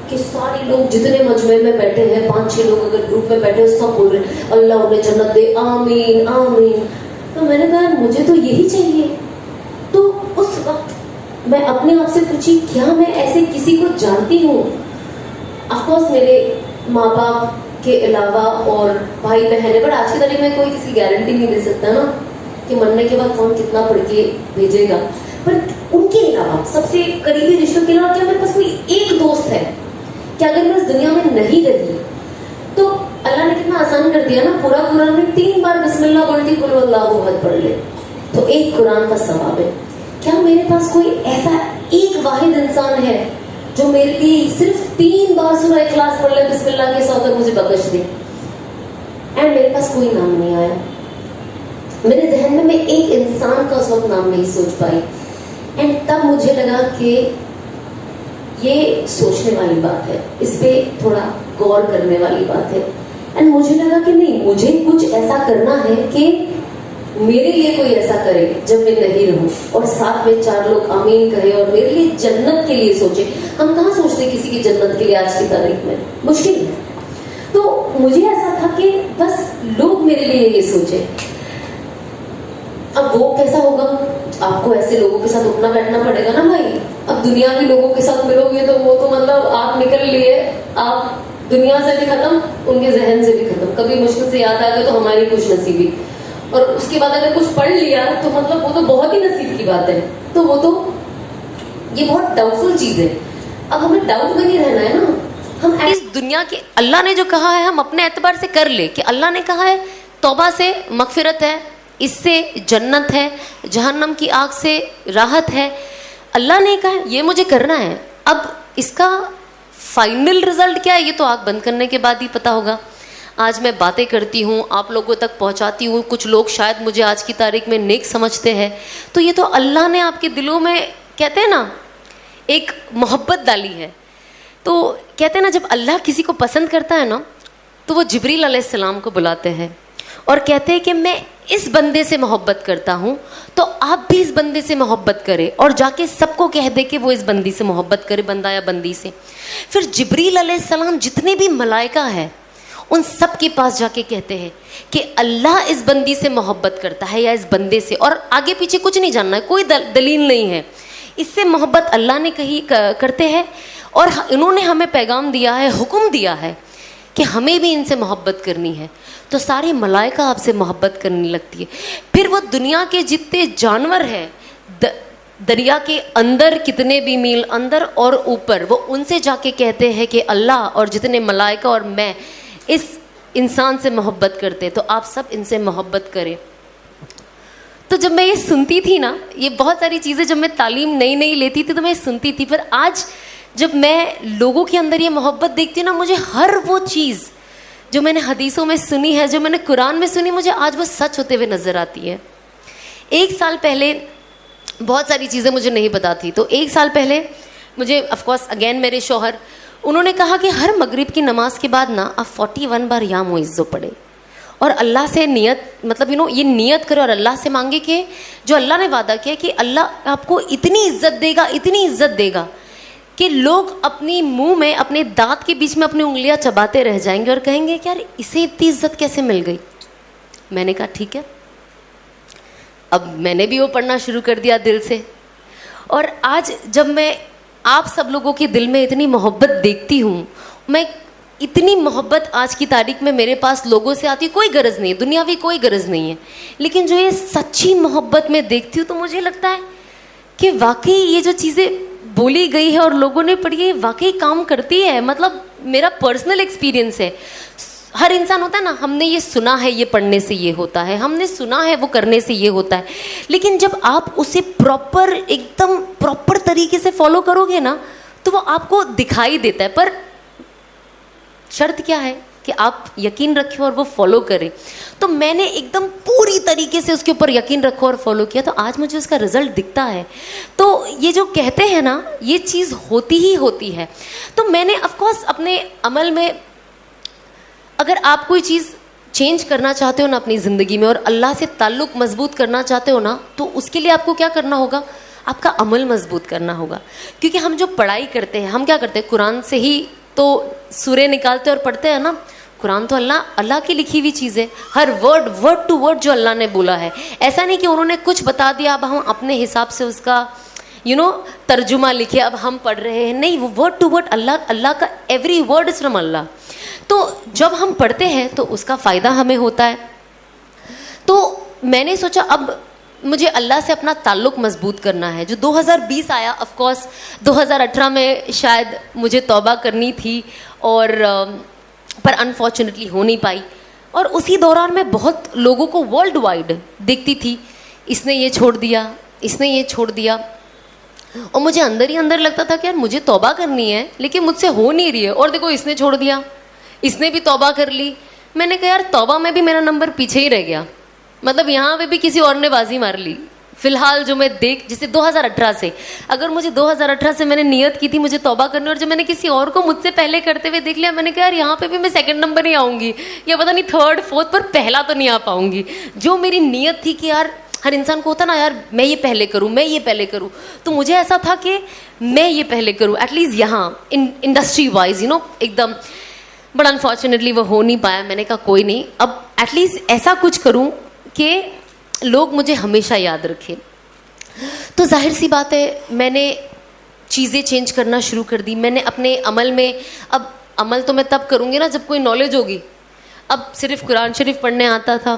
कि सारे लोग जितने मजमे में बैठे हैं, 5-6 लोग अगर ग्रुप में बैठे हैं, सब बोल रहे अल्लाह उन्हें जन्नत दे, आमीन आमीन। तो मैंने कहा मुझे तो यही चाहिए। तो उस वक्त मैं अपने आप से पूछी, क्या मैं ऐसे किसी को जानती हूँ? ऑफकोर्स मेरे माँ बाप के अलावा और भाई बहन है, पर आज की तारीख में कोई किसी गारंटी नहीं दे सकता ना कि मरने के बाद कौन कितना पढ़ के भेजेगा। पर उनके अलावा सबसे करीबी रिश्तों के अलावा क्या मेरे पास कोई एक दोस्त है कि अगर मैं इस दुनिया में नहीं रही तो अल्लाह ने कितना आसान कर दिया ना, पूरा कुरान में 3 बार बिस्मिल्लाह बोलती कुल वल्लाहु अहद पढ़ ले तो एक कुरान का सवाब है। क्या मेरे पास कोई ऐसा एक वाहिद इंसान है जो मेरे लिए सिर्फ 3 बार सूरह इखलास पढ़ ले बिस्मिल्लाह के साथ और मुझे बख्श दे? एंड मेरे पास कोई नाम नहीं आया मेरे जहन में, मैं एक इंसान का उस वक्त नाम नहीं सोच पाई। एंड तब मुझे लगा कि ये सोचने वाली बात है, इस पे थोड़ा गौर करने वाली बात है। एंड मुझे लगा कि नहीं, मुझे कुछ ऐसा करना है कि मेरे लिए कोई ऐसा करे जब मैं नहीं रहूं, और साथ में 4 लोग आमीन कहे और मेरे लिए जन्नत के लिए सोचे। हम कहाँ सोचते किसी की जन्नत के लिए आज की तारीख में, मुश्किल है। तो मुझे ऐसा था कि बस लोग मेरे लिए ये सोचे। अब वो कैसा होगा, आपको ऐसे लोगों के साथ उठना बैठना पड़ेगा ना भाई। अब दुनिया के लोगों के साथ मिलोगे तो वो तो मतलब आप निकल लिए, आप दुनिया से भी खत्म, उनके जहन से भी खत्म। कभी मुश्किल से याद आ गया तो हमारी खुशनसीबी, और उसके बाद अगर कुछ पढ़ लिया तो मतलब वो तो बहुत ही नसीब की बात है। तो वो तो ये बहुत डाउटफुल चीज है। अब हमें डाउट में नहीं रहना है ना, हम इस दुनिया के, अल्लाह ने जो कहा है हम अपने एतबार से कर ले, कि अल्लाह ने कहा है तौबा से मगफिरत है, इससे जन्नत है, जहन्नम की आग से राहत है, अल्लाह ने कहा है ये मुझे करना है। अब इसका फाइनल रिजल्ट क्या है ये तो आंख बंद करने के बाद ही पता होगा। आज मैं बातें करती हूँ, आप लोगों तक पहुँचाती हूँ, कुछ लोग शायद मुझे आज की तारीख में नेक समझते हैं, तो ये तो अल्लाह ने आपके दिलों में, कहते हैं ना, एक मोहब्बत डाली है। तो कहते हैं ना, जब अल्लाह किसी को पसंद करता है ना तो वो जिब्रील अलैहिस्सलाम को बुलाते हैं और कहते हैं कि मैं इस बंदे से मोहब्बत करता हूँ, तो आप भी इस बंदे से मोहब्बत करें, और जाके सबको कह दे कि वो इस बंदी से मोहब्बत करे, बंदा या बंदी से। फिर जिब्रील अलैहिस्सलाम जितने भी मलाइका है उन सब के पास जाके कहते हैं कि अल्लाह इस बंदी से मोहब्बत करता है या इस बंदे से, और आगे पीछे कुछ नहीं जानना है, कोई दलील नहीं है, इससे मोहब्बत अल्लाह ने कही करते हैं। और इन्होंने हमें पैगाम दिया है, हुक्म दिया है कि हमें भी इनसे मोहब्बत करनी है। तो सारी मलाइका आपसे मोहब्बत करने लगती है। फिर वो दुनिया के जितने जानवर हैं, दरिया के अंदर कितने भी मील अंदर और ऊपर, वो उनसे जाके कहते हैं कि अल्लाह और जितने मलाइका और मैं इस इंसान से मोहब्बत करते, तो आप सब इनसे मोहब्बत करें। तो जब मैं ये सुनती थी ना, ये बहुत सारी चीज़ें जब मैं तालीम नई नई लेती थी तो मैं सुनती थी, फिर आज जब मैं लोगों के अंदर ये मोहब्बत देखती हूँ ना, मुझे हर वो चीज़ जो मैंने हदीसों में सुनी है, जो मैंने कुरान में सुनी, मुझे आज वो सच होते हुए नज़र आती है। एक साल पहले बहुत सारी चीज़ें मुझे नहीं पता थी, तो एक साल पहले मुझे ऑफकोर्स अगेन मेरे शौहर, उन्होंने कहा कि हर मगरिब की नमाज के बाद ना आप 41 बार या मुइज़्ज़ो पढ़े और अल्लाह से नियत, मतलब ये नियत करो और अल्लाह से मांगे कि जो अल्लाह ने वादा किया कि अल्लाह आपको इतनी इज्जत देगा, इतनी इज्जत देगा कि लोग अपनी मुंह में, अपने दांत के बीच में अपनी उंगलियां चबाते रह जाएंगे और कहेंगे कि यार इसे इतनी इज्जत कैसे मिल गई। मैंने कहा ठीक है, अब मैंने भी वो पढ़ना शुरू कर दिया दिल से। और आज जब मैं आप सब लोगों के दिल में इतनी मोहब्बत देखती हूँ, मैं इतनी मोहब्बत आज की तारीख में मेरे पास लोगों से आती है, कोई गरज नहीं है, दुनियावी कोई गरज नहीं है, लेकिन जो ये सच्ची मोहब्बत में देखती हूँ तो मुझे लगता है कि वाकई ये जो चीज़ें बोली गई है और लोगों ने पढ़ी है वाकई काम करती है। मतलब मेरा पर्सनल एक्सपीरियंस है, हर इंसान होता है ना, हमने ये सुना है ये पढ़ने से ये होता है, हमने सुना है वो करने से ये होता है, लेकिन जब आप उसे प्रॉपर, एकदम प्रॉपर तरीके से फॉलो करोगे ना तो वो आपको दिखाई देता है। पर शर्त क्या है कि आप यकीन रखें और वो फॉलो करें। तो मैंने एकदम पूरी तरीके से उसके ऊपर यकीन रखा और फॉलो किया, तो आज मुझे उसका रिजल्ट दिखता है। तो ये जो कहते हैं ना, ये चीज़ होती ही होती है। तो मैंने ऑफकोर्स अपने अमल में, अगर आप कोई चीज़ चेंज करना चाहते हो ना अपनी ज़िंदगी में और अल्लाह से ताल्लुक़ मजबूत करना चाहते हो ना, तो उसके लिए आपको क्या करना होगा, आपका अमल मजबूत करना होगा। क्योंकि हम जो पढ़ाई करते हैं, हम क्या करते हैं, कुरान से ही तो सूरे निकालते और पढ़ते हैं ना। कुरान तो अल्लाह की लिखी हुई चीज़ है, हर वर्ड टू वर्ड जो अल्लाह ने बोला है। ऐसा नहीं कि उन्होंने कुछ बता दिया अब हम अपने हिसाब से उसका तर्जुमा लिखे अब हम पढ़ रहे हैं, नहीं, वो वर्ड टू वर्ड अल्लाह का एवरी वर्ड इज फ्रॉम अल्लाह। तो जब हम पढ़ते हैं तो उसका फ़ायदा हमें होता है। तो मैंने सोचा अब मुझे अल्लाह से अपना ताल्लुक़ मजबूत करना है। जो 2020 आया, ऑफ कोर्स 2018 में शायद मुझे तौबा करनी थी और पर अनफॉर्चुनेटली हो नहीं पाई। और उसी दौरान मैं बहुत लोगों को वर्ल्ड वाइड देखती थी, इसने ये छोड़ दिया, इसने ये छोड़ दिया, और मुझे अंदर ही अंदर लगता था कि यार मुझे तौबा करनी है लेकिन मुझसे हो नहीं रही है। और देखो इसने छोड़ दिया, इसने भी तौबा कर ली। मैंने कहा यार तौबा में भी मेरा नंबर पीछे ही रह गया, मतलब यहाँ पे भी किसी और ने बाजी मार ली। फिलहाल जो मैं जैसे 2018 से, अगर मुझे 2018 से मैंने नियत की थी मुझे तौबा करनी, और जब मैंने किसी और को मुझसे पहले करते हुए देख लिया, मैंने कहा यार यहाँ पे भी मैं सेकंड नंबर ही आऊँगी, या पता नहीं थर्ड फोर्थ, पर पहला तो नहीं आ पाऊँगी। जो मेरी नियत थी कि यार हर इंसान को होता ना, यार मैं ये पहले करूँ, मैं ये पहले करूँ, तो मुझे ऐसा था कि मैं ये पहले करूँ एटलीस्ट यहाँ इंडस्ट्री वाइज एकदम। बट अनफॉर्चुनेटली वो हो नहीं पाया। मैंने कहा कोई नहीं, अब एटलीस्ट ऐसा कुछ करूँ कि लोग मुझे हमेशा याद रखें। तो जाहिर सी बात है मैंने चीज़ें चेंज करना शुरू कर दी। मैंने अपने अमल में, अब अमल तो मैं तब करूँगी ना जब कोई नॉलेज होगी। अब सिर्फ कुरान शरीफ पढ़ने आता था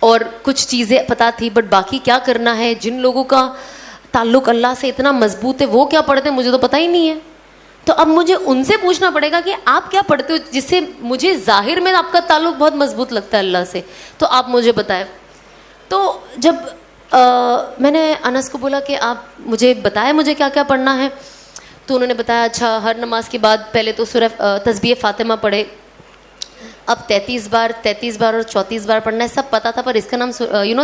और कुछ चीज़ें पता थी, बट बाकी क्या करना है, जिन लोगों का ताल्लुक़ अल्लाह से इतना मजबूत है वो क्या पढ़ते हैं मुझे तो पता ही नहीं है। तो अब मुझे उनसे पूछना पड़ेगा कि आप क्या पढ़ते हो, जिससे मुझे जाहिर में आपका ताल्लुक़ बहुत मजबूत लगता है अल्लाह से, तो आप मुझे बताएं। तो जब मैंने अनस को बोला कि आप मुझे बताएं मुझे क्या क्या पढ़ना है, तो उन्होंने बताया अच्छा हर नमाज के बाद पहले तो सूरह तस्बीह फ़ातिमा पढ़े। अब 33 बार और 34 बार पढ़ना है, सब पता था, पर इसका नाम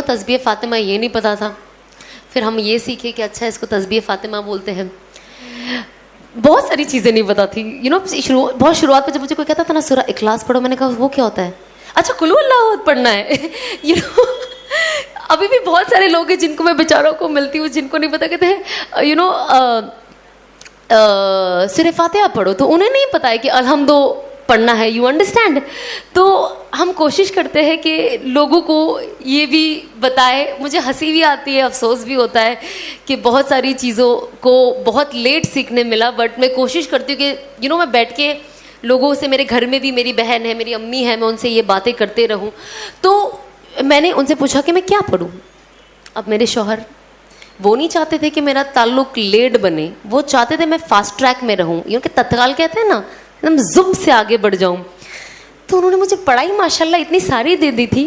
तस्बीह फ़ातिमा ये नहीं पता था। फिर हम ये सीखे कि अच्छा इसको तस्बीह फ़ातिमा बोलते हैं। बहुत सारी चीज़ें नहीं पता थी, बहुत शुरुआत में जब मुझे कोई कहता था ना सूरह इखलास पढ़ो, मैंने कहा वो क्या होता है, अच्छा कुल हुवल्लाहु पढ़ना है। अभी भी बहुत सारे लोग हैं जिनको मैं बेचारों को मिलती हूँ जिनको नहीं पता, कहते हैं सूरह फातिहा पढ़ो, तो उन्हें नहीं पता है कि अलहम्दो पढ़ना है, यू अंडरस्टैंड। तो हम कोशिश करते हैं कि लोगों को ये भी बताए। मुझे हंसी भी आती है, अफसोस भी होता है कि बहुत सारी चीज़ों को बहुत लेट सीखने मिला, बट मैं कोशिश करती हूँ कि मैं बैठ के लोगों से, मेरे घर में भी मेरी बहन है, मेरी अम्मी है, मैं उनसे ये बातें करते रहूं। तो मैंने उनसे पूछा कि मैं क्या पढ़ूं। अब मेरे शौहर वो नहीं चाहते थे कि मेरा ताल्लुक लेट बने, वो चाहते थे मैं फास्ट ट्रैक में रहूं, कि तत्काल कहते हैं ना, एकदम जुब से आगे बढ़ जाऊं। तो उन्होंने मुझे पढ़ाई माशाल्लाह इतनी सारी दे दी थी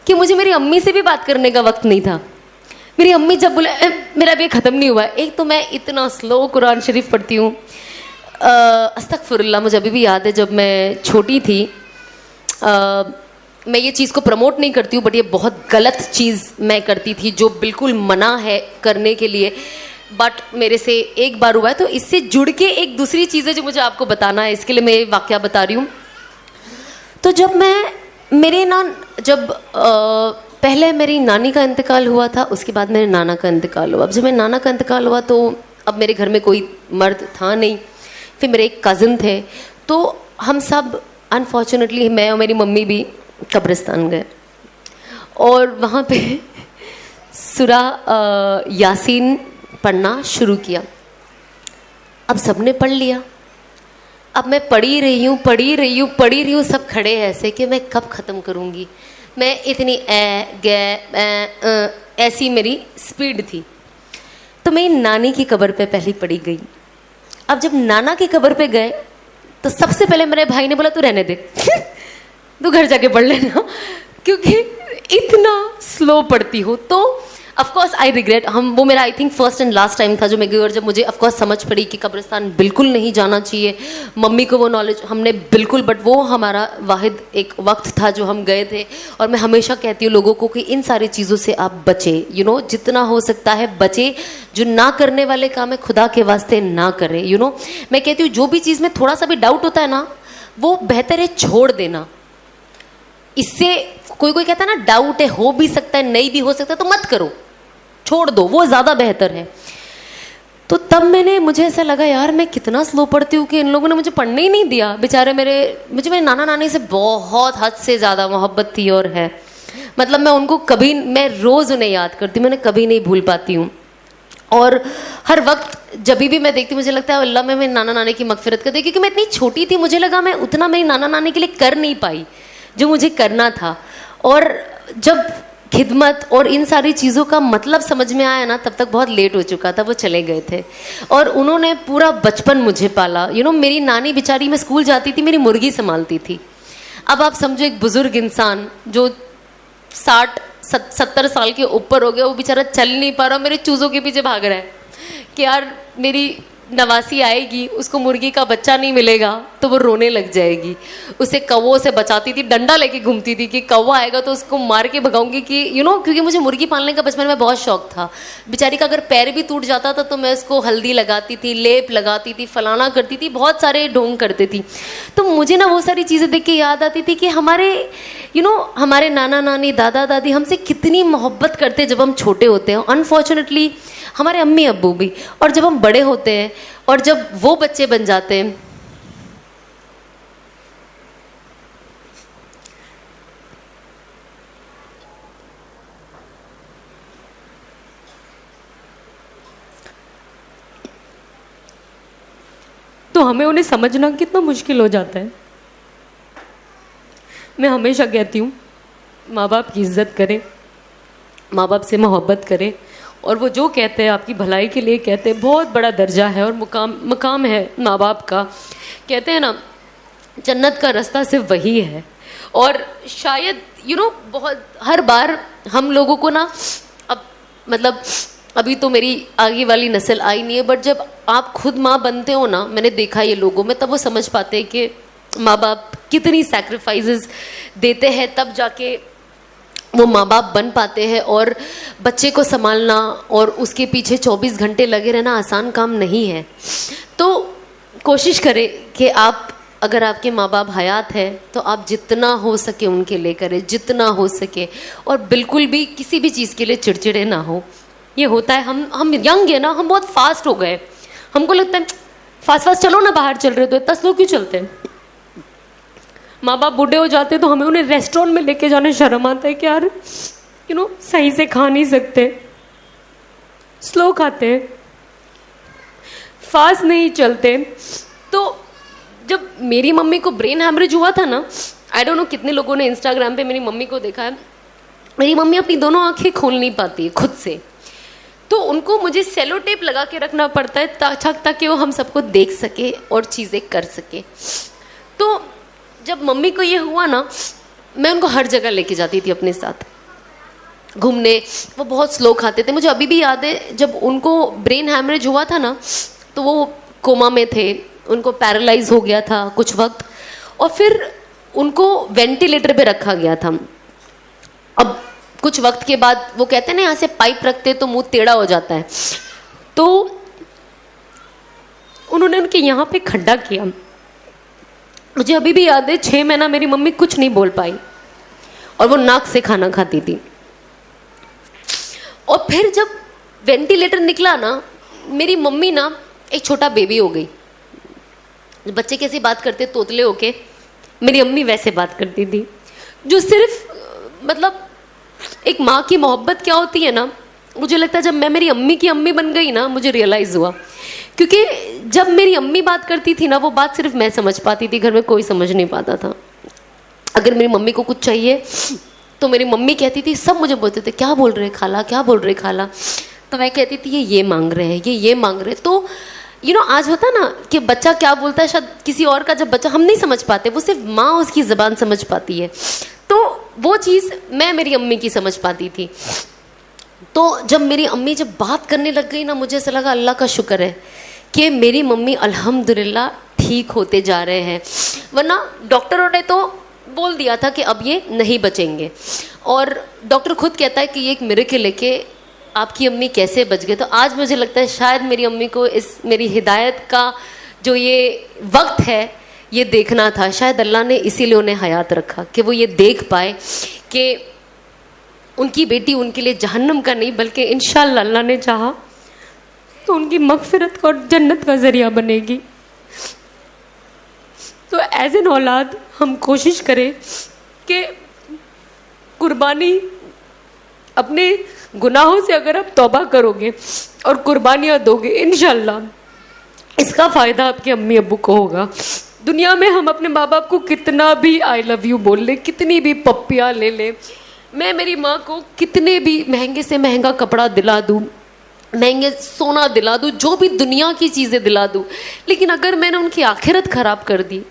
कि मुझे मेरी अम्मी से भी बात करने का वक्त नहीं था। मेरी अम्मी जब बोले मेरा भी ख़त्म नहीं हुआ, एक तो मैं इतना स्लो कुरान शरीफ पढ़ती हूँ, अस्तगफिरुल्लाह। मुझे अभी भी याद है जब मैं छोटी थी, मैं ये चीज़ को प्रमोट नहीं करती हूँ, बट ये बहुत गलत चीज़ मैं करती थी जो बिल्कुल मना है करने के लिए, बट मेरे से एक बार हुआ है। तो इससे जुड़ के एक दूसरी चीज़ है जो मुझे आपको बताना है, इसके लिए मैं ये वाक़या बता रही हूँ। तो जब पहले मेरी नानी का इंतकाल हुआ था, उसके बाद मेरे नाना का इंतकाल हुआ। अब जब मेरे नाना का इंतकाल हुआ तो अब मेरे घर में कोई मर्द था नहीं, फिर मेरे एक कज़न थे, तो हम सब अनफॉर्चुनेटली, मैं और मेरी मम्मी भी कब्रिस्तान गए और वहाँ पे सूरह यासीन पढ़ना शुरू किया। अब सबने पढ़ लिया, अब मैं पढ़ी रही हूँ, सब खड़े हैं ऐसे कि मैं कब ख़त्म करूँगी। मैं इतनी ऐसी मेरी स्पीड थी। तो मेरी नानी की कब्र पे पहली पढ़ी गई। अब जब नाना की कब्र पे गए तो सबसे पहले मेरे भाई ने बोला तू रहने दे तू घर जाके पढ़ लेना, क्योंकि इतना स्लो पढ़ती हो। तो ऑफकोर्स आई रिग्रेट, वो मेरा I think first and last time था जो मैं गई, और जब मुझे ऑफकोर्स समझ पड़ी कि कब्रिस्तान बिल्कुल नहीं जाना चाहिए, मम्मी को वो नॉलेज हमने बिल्कुल, बट वो हमारा वाहिद एक वक्त था जो हम गए थे। और मैं हमेशा कहती हूँ लोगों को कि इन सारी चीज़ों से आप बचे, जितना हो सकता है बचे। जो ना करने वाले काम है खुदा के वास्ते ना करें। मैं कहती हूँ जो भी चीज़ में थोड़ा सा भी डाउट होता है ना, वो बेहतर है छोड़ देना। इससे कोई कहता है ना डाउट है, हो भी सकता है नहीं भी हो सकता, तो मत करो, छोड़ दो, वो ज़्यादा बेहतर है। तो तब मुझे ऐसा लगा यार मैं कितना स्लो पढ़ती हूँ कि इन लोगों ने मुझे पढ़ने ही नहीं दिया। बेचारे मुझे मेरे नाना नानी से बहुत हद से ज़्यादा मोहब्बत थी और है, मतलब मैं उनको कभी, मैं रोज़ उन्हें याद करती हूँ, मैं कभी नहीं भूल पाती हूँ। और हर वक्त जब भी मैं देखती हूँ मुझे लगता है अल्लाह मैं मेरे नाना नानी की मगफिरत कर दे, क्योंकि मैं इतनी छोटी थी, मुझे लगा मैं उतना मेरी नाना नानी के लिए कर नहीं पाई जो मुझे करना था। और जब खिदमत और इन सारी चीज़ों का मतलब समझ में आया ना, तब तक बहुत लेट हो चुका था, वो चले गए थे। और उन्होंने पूरा बचपन मुझे पाला। मेरी नानी बेचारी, मैं स्कूल जाती थी, मेरी मुर्गी संभालती थी। अब आप समझो एक बुज़ुर्ग इंसान जो 60-70 साल के ऊपर हो गया, वो बेचारा चल नहीं पा रहा, मेरे चूज़ों के पीछे भाग रहा है कि यार मेरी नवासी आएगी, उसको मुर्गी का बच्चा नहीं मिलेगा तो वो रोने लग जाएगी। उसे कौवों से बचाती थी, डंडा लेके घूमती थी कि कौवा आएगा तो उसको मार के भगाऊंगी, कि क्योंकि मुझे मुर्गी पालने का बचपन में बहुत शौक था। बेचारी का अगर पैर भी टूट जाता था तो मैं उसको हल्दी लगाती थी, लेप लगाती थी, फलाना करती थी, बहुत सारे ढोंग करती थी। तो मुझे ना वो सारी चीज़ें देख के याद आती थी कि हमारे नाना नानी, दादा दादी हमसे कितनी मोहब्बत करते जब हम छोटे होते हैं। अनफॉर्चुनेटली हमारे अम्मी अब्बू भी। और जब हम बड़े होते हैं और जब वो बच्चे बन जाते हैं, तो हमें उन्हें समझना कितना मुश्किल हो जाता है। मैं हमेशा कहती हूँ, माँ बाप की इज्जत करें, माँ बाप से मोहब्बत करें, और वो जो कहते हैं आपकी भलाई के लिए कहते हैं। बहुत बड़ा दर्जा है और मकाम है माँ बाप का। कहते हैं ना, जन्नत का रास्ता सिर्फ वही है। और शायद बहुत हर बार हम लोगों को ना, अब मतलब अभी तो मेरी आगे वाली नस्ल आई नहीं है, बट जब आप खुद माँ बनते हो ना, मैंने देखा ये लोगों में, तब वो समझ पाते हैं कि माँ बाप कितनी सैक्रिफाइसेस देते हैं, तब जाके वो माँ बाप बन पाते हैं। और बच्चे को संभालना और उसके पीछे 24 घंटे लगे रहना आसान काम नहीं है। तो कोशिश करें कि आप, अगर आपके माँ बाप हयात है तो आप जितना हो सके उनके लिए करें, जितना हो सके, और बिल्कुल भी किसी भी चीज़ के लिए चिड़चिड़े ना हो। ये होता है, हम यंग है ना, हम बहुत फास्ट हो गए, हमको लगता है फास्ट चलो ना, बाहर चल रहे हो तो इतना स्लो क्यों चलते हैं। माँ बाप बूढ़े हो जाते तो हमें उन्हें रेस्टोरेंट में लेके जाने शर्म आता है कि यार सही से खा नहीं सकते, स्लो खाते, फास्ट नहीं चलते। तो जब मेरी मम्मी को ब्रेन हैमरेज हुआ था ना, आई डोंट नो कितने लोगों ने इंस्टाग्राम पे मेरी मम्मी को देखा है, मेरी मम्मी अपनी दोनों आंखें खोल नहीं पाती है खुद से, तो उनको मुझे सेलो टेप लगा के रखना पड़ता है ताकि वो हम सबको देख सके और चीज़ें कर सके। तो जब मम्मी को ये हुआ ना, मैं उनको हर जगह लेके जाती थी अपने साथ घूमने। वो बहुत स्लो खाते थे, मुझे अभी भी याद है जब उनको ब्रेन हैमरेज हुआ था ना, तो वो कोमा में थे, उनको पैरालाइज हो गया था कुछ वक्त, और फिर उनको वेंटिलेटर पे रखा गया था। अब कुछ वक्त के बाद वो कहते हैं ना, यहाँ से पाइप रखते तो मुंह टेढ़ा हो जाता है, तो उन्होंने उनके यहाँ पे खड्डा किया। मुझे अभी भी याद है 6 महीना मेरी मम्मी कुछ नहीं बोल पाई और वो नाक से खाना खाती थी। और फिर जब वेंटिलेटर निकला ना, मेरी मम्मी ना एक छोटा बेबी हो गई। बच्चे कैसे बात करते तोतले होके, मेरी अम्मी वैसे बात करती थी, जो सिर्फ मतलब एक माँ की मोहब्बत क्या होती है ना, मुझे लगता है जब मैं मेरी अम्मी की अम्मी बन गई ना, मुझे रियलाइज़ हुआ। क्योंकि जब मेरी अम्मी बात करती थी ना, वो बात सिर्फ मैं समझ पाती थी, घर में कोई समझ नहीं पाता था। अगर मेरी मम्मी को कुछ चाहिए तो मेरी मम्मी कहती थी, सब मुझे बोलते थे क्या बोल रहे खाला, क्या बोल रहे खाला, तो मैं कहती थी ये मांग रहे हैं, ये मांग रहे हैं। तो आज होता ना कि बच्चा क्या बोलता है, शायद किसी और का जब बच्चा हम नहीं समझ पाते, वो सिर्फ माँ उसकी ज़बान समझ पाती है। तो वो चीज़ मैं मेरी अम्मी की समझ पाती थी। तो जब मेरी अम्मी जब बात करने लग गई ना, मुझे ऐसा लगा अल्लाह का शुक्र है कि मेरी मम्मी अल्हम्दुलिल्लाह ठीक होते जा रहे हैं, वरना डॉक्टरों ने तो बोल दिया था कि अब ये नहीं बचेंगे। और डॉक्टर खुद कहता है कि ये एक मिरेकल है कि आपकी अम्मी कैसे बच गए। तो आज मुझे लगता है शायद मेरी अम्मी को इस मेरी हिदायत का जो ये वक्त है ये देखना था, शायद अल्लाह ने इसीलिए उन्हें हयात रखा कि वो ये देख पाए कि उनकी बेटी उनके लिए जहन्नम का नहीं बल्कि इंशाअल्लाह अल्लाह ने चाहा तो उनकी मगफिरत का और जन्नत का ज़रिया बनेगी। तो एज एन औलाद हम कोशिश करें कि कुर्बानी, अपने गुनाहों से अगर आप तौबा करोगे और कुर्बानियाँ दोगे, इंशाअल्लाह इसका फ़ायदा आपके अम्मी अब्बू को होगा। दुनिया में हम अपने माँ बाप को कितना भी आई लव यू बोल ले, कितनी भी पप्पियाँ ले ले, मैं मेरी माँ को कितने भी महंगे से महंगा कपड़ा दिला दूँ, महंगे सोना दिला दूँ, जो भी दुनिया की चीज़ें दिला दूँ, लेकिन अगर मैंने उनकी आखिरत ख़राब कर दी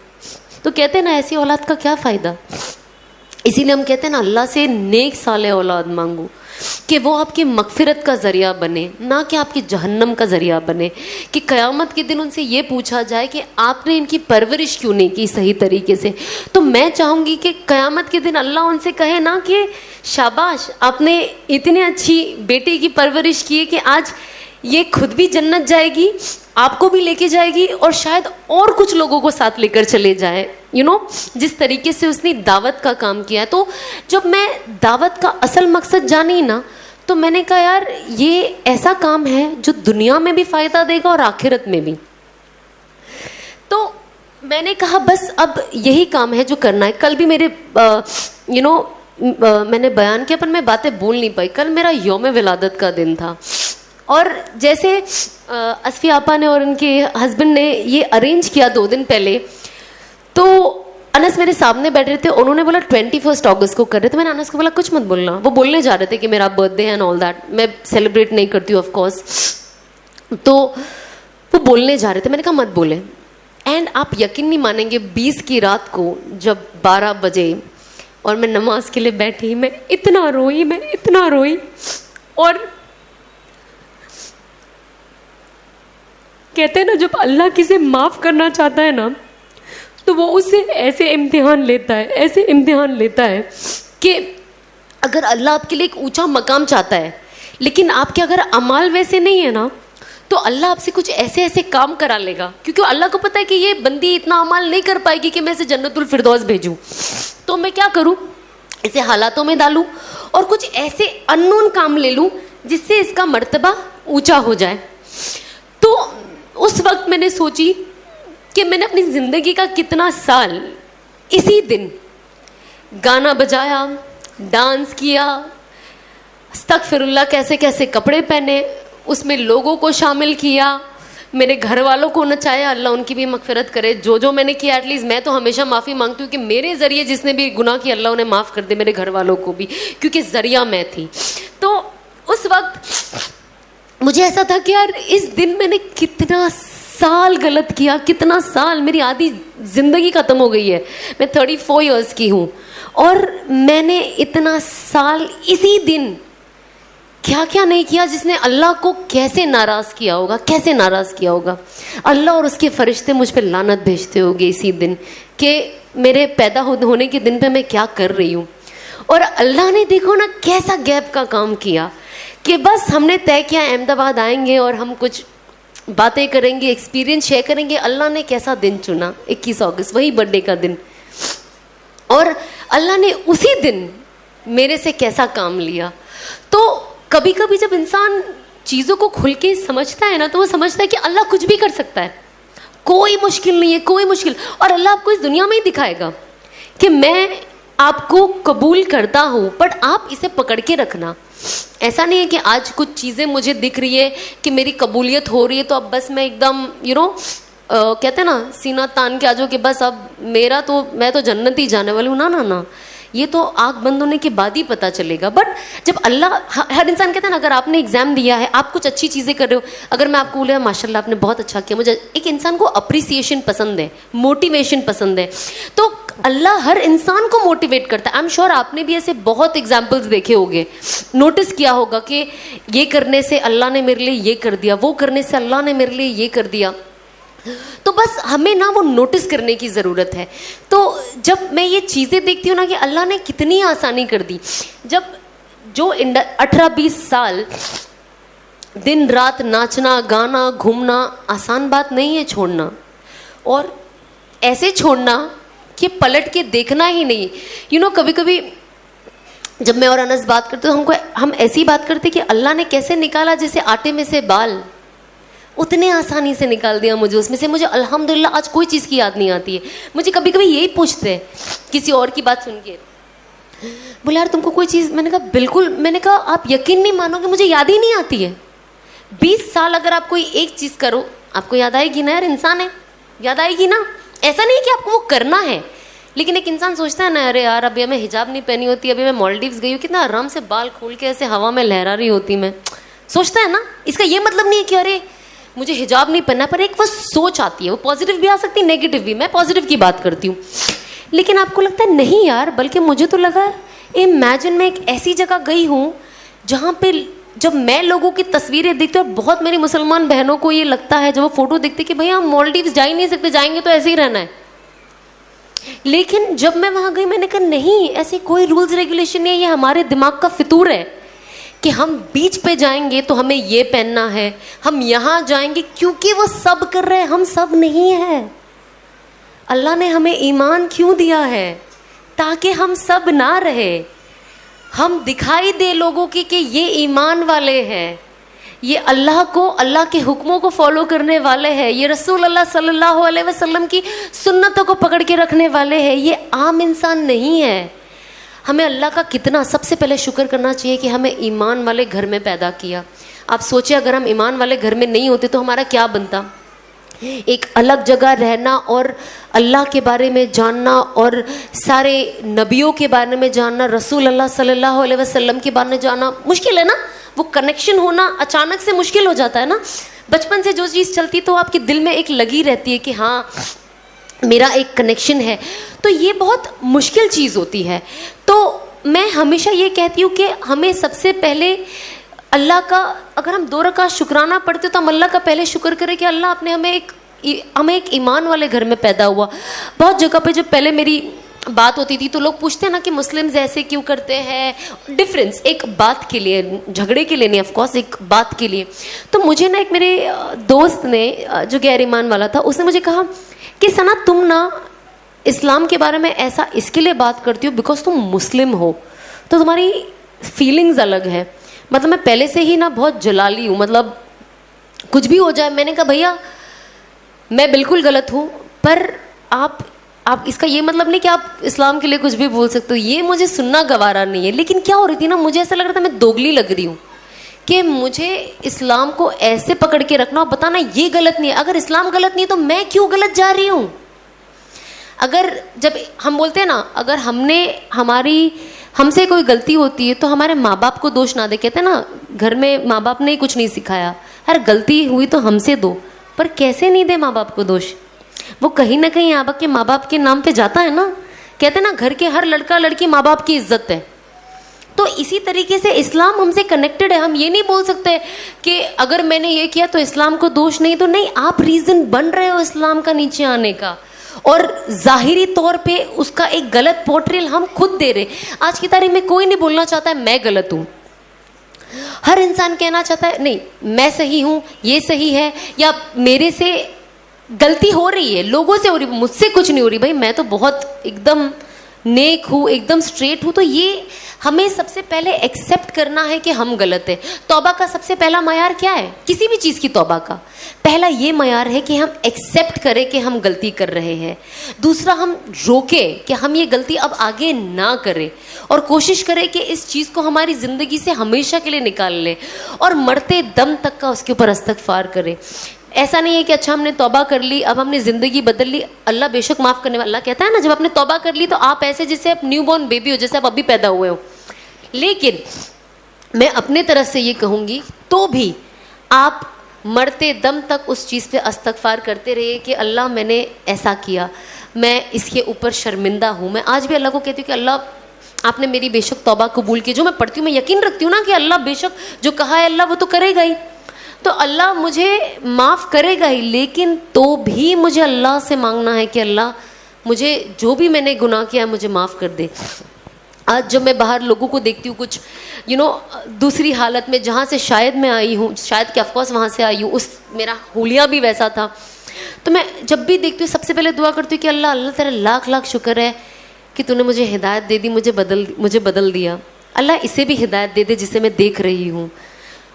तो कहते हैं ना ऐसी औलाद का क्या फ़ायदा। इसीलिए हम कहते हैं ना अल्लाह से नेक साले औलाद मांगो कि वो आपकी मगफिरत का ज़रिया बने, ना कि आपकी जहन्नम का ज़रिया बने। कि क़यामत के दिन उनसे ये पूछा जाए कि आपने इनकी परवरिश क्यों नहीं की सही तरीके से। तो मैं चाहूँगी कि क़यामत के दिन अल्लाह उनसे कहे ना कि शाबाश आपने इतनी अच्छी बेटी की परवरिश की है कि आज ये खुद भी जन्नत जाएगी, आपको भी लेके जाएगी और शायद और कुछ लोगों को साथ लेकर चले जाए। जिस तरीके से उसने दावत का काम किया है। तो जब मैं दावत का असल मकसद जानी ना, तो मैंने कहा यार ये ऐसा काम है जो दुनिया में भी फ़ायदा देगा और आखिरत में भी। तो मैंने कहा बस अब यही काम है जो करना है। कल भी मेरे मैंने बयान किया पर मैं बातें बोल नहीं पाई। कल मेरा यौम विलादत का दिन था और जैसे असफी आपा ने और उनके हस्बैंड ने ये अरेंज किया 2 दिन पहले, तो अनस मेरे सामने बैठ रहे थे, उन्होंने बोला 21 अगस्त को कर रहे थे। मैंने अनस को बोला कुछ मत बोलना, वो बोलने जा रहे थे कि मेरा बर्थडे है एंड ऑल दैट, मैं सेलिब्रेट नहीं करती हूँ ऑफ कोर्स, तो वो बोलने जा रहे थे, मैंने कहा मत बोले। एंड आप यकीन नहीं मानेंगे, 20 की रात को जब 12 बजे और मैं नमाज के लिए बैठी, मैं इतना रोई और कहते हैं ना जब अल्लाह किसे माफ करना चाहता है ना तो वो उससे ऐसे इम्तिहान लेता है कि अगर अल्लाह आपके लिए एक ऊंचा मकाम चाहता है, लेकिन आपके अगर अमाल वैसे नहीं है ना, तो अल्लाह आपसे कुछ ऐसे काम करा लेगा, क्योंकि अल्लाह को पता है कि ये बंदी इतना अमाल नहीं कर पाएगी कि मैं इसे जन्नतुल फिरदौस भेजूं। तो मैं क्या करूं, इसे हालातों में डालूं और कुछ ऐसे अननोन काम ले लूं जिससे इसका मर्तबा ऊंचा हो जाए। तो उस वक्त मैंने सोची कि मैंने अपनी ज़िंदगी का कितना साल इसी दिन गाना बजाया, डांस किया, अस्तगफिरुल्लाह कैसे कैसे कपड़े पहने, उसमें लोगों को शामिल किया, मेरे घर वालों को नचाया, अल्लाह उनकी भी मगफिरत करे। जो मैंने किया, एटलीस्ट मैं तो हमेशा माफ़ी मांगती हूँ कि मेरे ज़रिए जिसने भी गुनाह किया अल्लाह उन्हें माफ़ कर दे, मेरे घर वालों को भी, क्योंकि ज़रिया मैं थी। तो उस वक्त मुझे ऐसा था कि यार इस दिन मैंने कितना साल गलत किया, कितना साल, मेरी आधी ज़िंदगी ख़त्म हो गई है। मैं 34 ईयर्स की हूँ और मैंने इतना साल इसी दिन क्या क्या नहीं किया जिसने अल्लाह को कैसे नाराज़ किया होगा। अल्लाह और उसके फरिश्ते मुझ पे लानत भेजते होंगे इसी दिन कि मेरे पैदा होने के दिन पे मैं क्या कर रही हूँ। और अल्लाह ने देखो ना कैसा गैप का काम किया कि बस हमने तय किया अहमदाबाद आएंगे और हम कुछ बातें करेंगे, एक्सपीरियंस शेयर करेंगे। अल्लाह ने कैसा दिन चुना, 21 अगस्त, वही बर्थडे का दिन, और अल्लाह ने उसी दिन मेरे से कैसा काम लिया। तो कभी कभी जब इंसान चीज़ों को खुल के समझता है ना, तो वो समझता है कि अल्लाह कुछ भी कर सकता है, कोई मुश्किल नहीं है, कोई मुश्किल। और अल्लाह आपको इस दुनिया में ही दिखाएगा कि मैं आपको कबूल करता हूँ, बट आप इसे पकड़ के रखना। ऐसा नहीं है कि आज कुछ चीज़ें मुझे दिख रही है कि मेरी कबूलियत हो रही है तो अब बस मैं एकदम कहते हैं ना सीना तान के आ जाओ कि बस अब मैं तो जन्नत ही जाने वाली हूँ। ना, ये तो आँख बंद होने के बाद ही पता चलेगा। बट जब अल्लाह, हर इंसान कहता है ना, अगर आपने एग्जाम दिया है, आप कुछ अच्छी चीज़ें कर रहे हो, अगर मैं आपको बोले माशाल्लाह आपने बहुत अच्छा किया, मुझे एक इंसान को अप्रिसिएशन पसंद है, मोटिवेशन पसंद है, तो अल्लाह हर इंसान को मोटिवेट करता है। आई एम श्योर आपने भी ऐसे बहुत एग्जाम्पल्स देखे होंगे, नोटिस किया होगा कि ये करने से अल्लाह ने मेरे लिए ये कर दिया, वो करने से अल्लाह ने मेरे लिए ये कर दिया। तो बस हमें ना वो नोटिस करने की ज़रूरत है। तो जब मैं ये चीज़ें देखती हूँ ना कि अल्लाह ने कितनी आसानी कर दी, जब जो 18-20 साल दिन रात नाचना गाना घूमना आसान बात नहीं है छोड़ना, और ऐसे छोड़ना कि पलट के देखना ही नहीं। कभी कभी जब मैं और अनस बात करते तो हम ऐसी बात करते कि अल्लाह ने कैसे निकाला जैसे आटे में से बाल, उतने आसानी से निकाल दिया मुझे उसमें से। मुझे अल्हम्दुलिल्लाह आज कोई चीज़ की याद नहीं आती है। मुझे कभी कभी यही पूछते हैं किसी और की बात सुन के, बोले यार तुमको कोई चीज़, मैंने कहा बिल्कुल, मैंने कहा आप यकीन नहीं मानोगे मुझे याद ही नहीं आती है। 20 साल अगर आप कोई एक चीज़ करो आपको याद आएगी ना, यार इंसान है, याद आएगी ना। ऐसा नहीं कि आपको वो करना है, लेकिन एक इंसान सोचता है ना, अरे यार अभी मैं हिजाब नहीं पहनी होती, अभी मैं मालदीव्स गई हूँ, कितना आराम से बाल खोल के ऐसे हवा में लहरा रही होती मैं, सोचता है ना। इसका ये मतलब नहीं है कि अरे मुझे हिजाब नहीं पहनना, पर एक वो सोच आती है, वो पॉजिटिव भी आ सकती है नेगेटिव भी, मैं पॉजिटिव की बात करती हूँ। लेकिन आपको लगता है नहीं यार, बल्कि मुझे तो लगा इमेजिन मैं एक ऐसी जगह गई हूँ जहाँ पे जब मैं लोगों की तस्वीरें देखती हूँ, बहुत मेरी मुसलमान बहनों को ये लगता है जब वो फोटो देखते कि भैया हम मालदीव्स जा ही नहीं सकते, जाएंगे तो ऐसे ही रहना है। लेकिन जब मैं वहाँ गई मैंने कहा नहीं, ऐसे कोई रूल्स रेगुलेशन नहीं है, ये हमारे दिमाग का फितूर है कि हम बीच पे जाएंगे तो हमें ये पहनना है, हम यहाँ जाएंगे क्योंकि वो सब कर रहे हैं, हम सब नहीं है। अल्लाह ने हमें ईमान क्यों दिया है? ताकि हम सब ना रहे, हम दिखाई दे लोगों की कि ये ईमान वाले हैं, ये अल्लाह को, अल्लाह के हुक्मों को फॉलो करने वाले हैं, ये रसूल अल्लाह सल्लल्लाहु अलैहि वसल्लम की सुन्नतों को पकड़ के रखने वाले हैं, ये आम इंसान नहीं है। हमें अल्लाह का कितना सबसे पहले शुक्र करना चाहिए कि हमें ईमान वाले घर में पैदा किया। आप सोचिए अगर हम ईमान वाले घर में नहीं होते तो हमारा क्या बनता। एक अलग जगह रहना और अल्लाह के बारे में जानना और सारे नबियों के बारे में जानना, रसूल अल्लाह सल्लल्लाहु अलैहि वसल्लम के बारे में जानना मुश्किल है ना। वो कनेक्शन होना अचानक से मुश्किल हो जाता है ना। बचपन से जो चीज़ चलती तो आपके दिल में एक लगी रहती है कि हाँ मेरा एक कनेक्शन है, तो ये बहुत मुश्किल चीज़ होती है। तो मैं हमेशा ये कहती हूँ कि हमें सबसे पहले अल्लाह का, अगर हम 2 रकात शुक्राना पढ़ते तो हम अल्लाह का पहले शुक्र करें कि अल्लाह आपने हमें एक ईमान वाले घर में पैदा हुआ। बहुत जगह पे जब पहले मेरी बात होती थी तो लोग पूछते हैं ना कि मुस्लिम्स ऐसे क्यों करते हैं, डिफरेंस एक बात के लिए, झगड़े के लिए नहीं, ऑफ कोर्स एक बात के लिए। तो मुझे ना एक मेरे दोस्त ने जो गैर ईमान वाला था, उसने मुझे कहा कि सना तुम ना इस्लाम के बारे में ऐसा इसके लिए बात करती हो बिकॉज तुम मुस्लिम हो, तो तुम्हारी फीलिंग्स अलग है। मतलब मैं पहले से ही ना बहुत जलाली हूँ, मतलब कुछ भी हो जाए। मैंने कहा भैया मैं बिल्कुल गलत हूँ, पर आप इसका ये मतलब नहीं कि आप इस्लाम के लिए कुछ भी बोल सकते हो, ये मुझे सुनना गवारा नहीं है। लेकिन क्या हो रही थी ना, मुझे ऐसा लग रहा था मैं दोगली लग रही हूँ कि मुझे इस्लाम को ऐसे पकड़ के रखना और बताना ये गलत नहीं है। अगर इस्लाम गलत नहीं है तो मैं क्यों गलत जा रही हूँ। अगर जब हम बोलते हैं ना, अगर हमसे कोई गलती होती है तो हमारे माँ बाप को दोष ना दे। कहते हैं ना घर में माँ बाप ने कुछ नहीं सिखाया, यार गलती हुई तो हमसे दो, पर कैसे नहीं दे माँ बाप को दोष। वो कहीं ना कहीं आपके माँ बाप के नाम पे जाता है ना। कहते हैं ना घर के हर लड़का लड़की माँ बाप की इज्जत है। तो इसी तरीके से इस्लाम हमसे कनेक्टेड है। हम ये नहीं बोल सकते कि अगर मैंने ये किया तो इस्लाम को दोष नहीं। तो नहीं, आप रीजन बन रहे हो इस्लाम का नीचे आने का, और जाहिरी तौर पे उसका एक गलत पोर्ट्रेल हम खुद दे रहे। आज की तारीख में कोई नहीं बोलना चाहता है मैं गलत हूँ। हर इंसान कहना चाहता है नहीं मैं सही हूँ, ये सही है, या मेरे से गलती हो रही है, लोगों से हो रही, मुझसे कुछ नहीं हो रही। भाई मैं तो बहुत एकदम नेक हूँ, एकदम स्ट्रेट हूँ। तो ये हमें सबसे पहले एक्सेप्ट करना है कि हम गलत है। तौबा का सबसे पहला मयार क्या है? किसी भी चीज़ की तौबा का पहला ये मयार है कि हम एक्सेप्ट करें कि हम गलती कर रहे हैं। दूसरा, हम रोकें कि हम ये गलती अब आगे ना करें, और कोशिश करें कि इस चीज़ को हमारी ज़िंदगी से हमेशा के लिए निकाल लें, और मरते दम तक का उसके ऊपर इस्तग़फ़ार करें। ऐसा नहीं है कि अच्छा हमने तौबा कर ली, अब हमने ज़िंदगी बदल ली। अल्लाह बेशक माफ़ करने वाला। अल्लाह कहता है ना जब आपने तौबा कर ली तो आप ऐसे जैसे आप न्यू बॉर्न बेबी हो, जैसे आप अभी पैदा हुए हो। लेकिन मैं अपने तरफ से ये कहूँगी तो भी आप मरते दम तक उस चीज़ पे इस्तग़फ़ार करते रहिए कि अल्लाह मैंने ऐसा किया, मैं इसके ऊपर शर्मिंदा हूँ। मैं आज भी अल्लाह को कहती हूँ कि अल्लाह आपने मेरी बेशक तौबा कबूल की। जो मैं पढ़ती हूँ मैं यकीन रखती हूँ ना कि अल्लाह बेशक जो कहा है अल्लाह वो तो करेगा ही, तो अल्लाह मुझे माफ़ करेगा ही। लेकिन तो भी मुझे अल्लाह से मांगना है कि अल्लाह मुझे जो भी मैंने गुनाह किया है मुझे माफ़ कर दे। आज जब मैं बाहर लोगों को देखती हूँ कुछ दूसरी हालत में, जहाँ से शायद मैं आई हूँ, शायद कि ऑफकोर्स वहाँ से आई हूँ, उस मेरा हुलिया भी वैसा था, तो मैं जब भी देखती हूँ सबसे पहले दुआ करती हूँ कि अल्लाह अल्लाह तेरा लाख लाख शुक्र है कि तूने मुझे हिदायत दे दी, मुझे बदल दिया। अल्लाह इसे भी हिदायत दे दे जिसे मैं देख रही हूँ।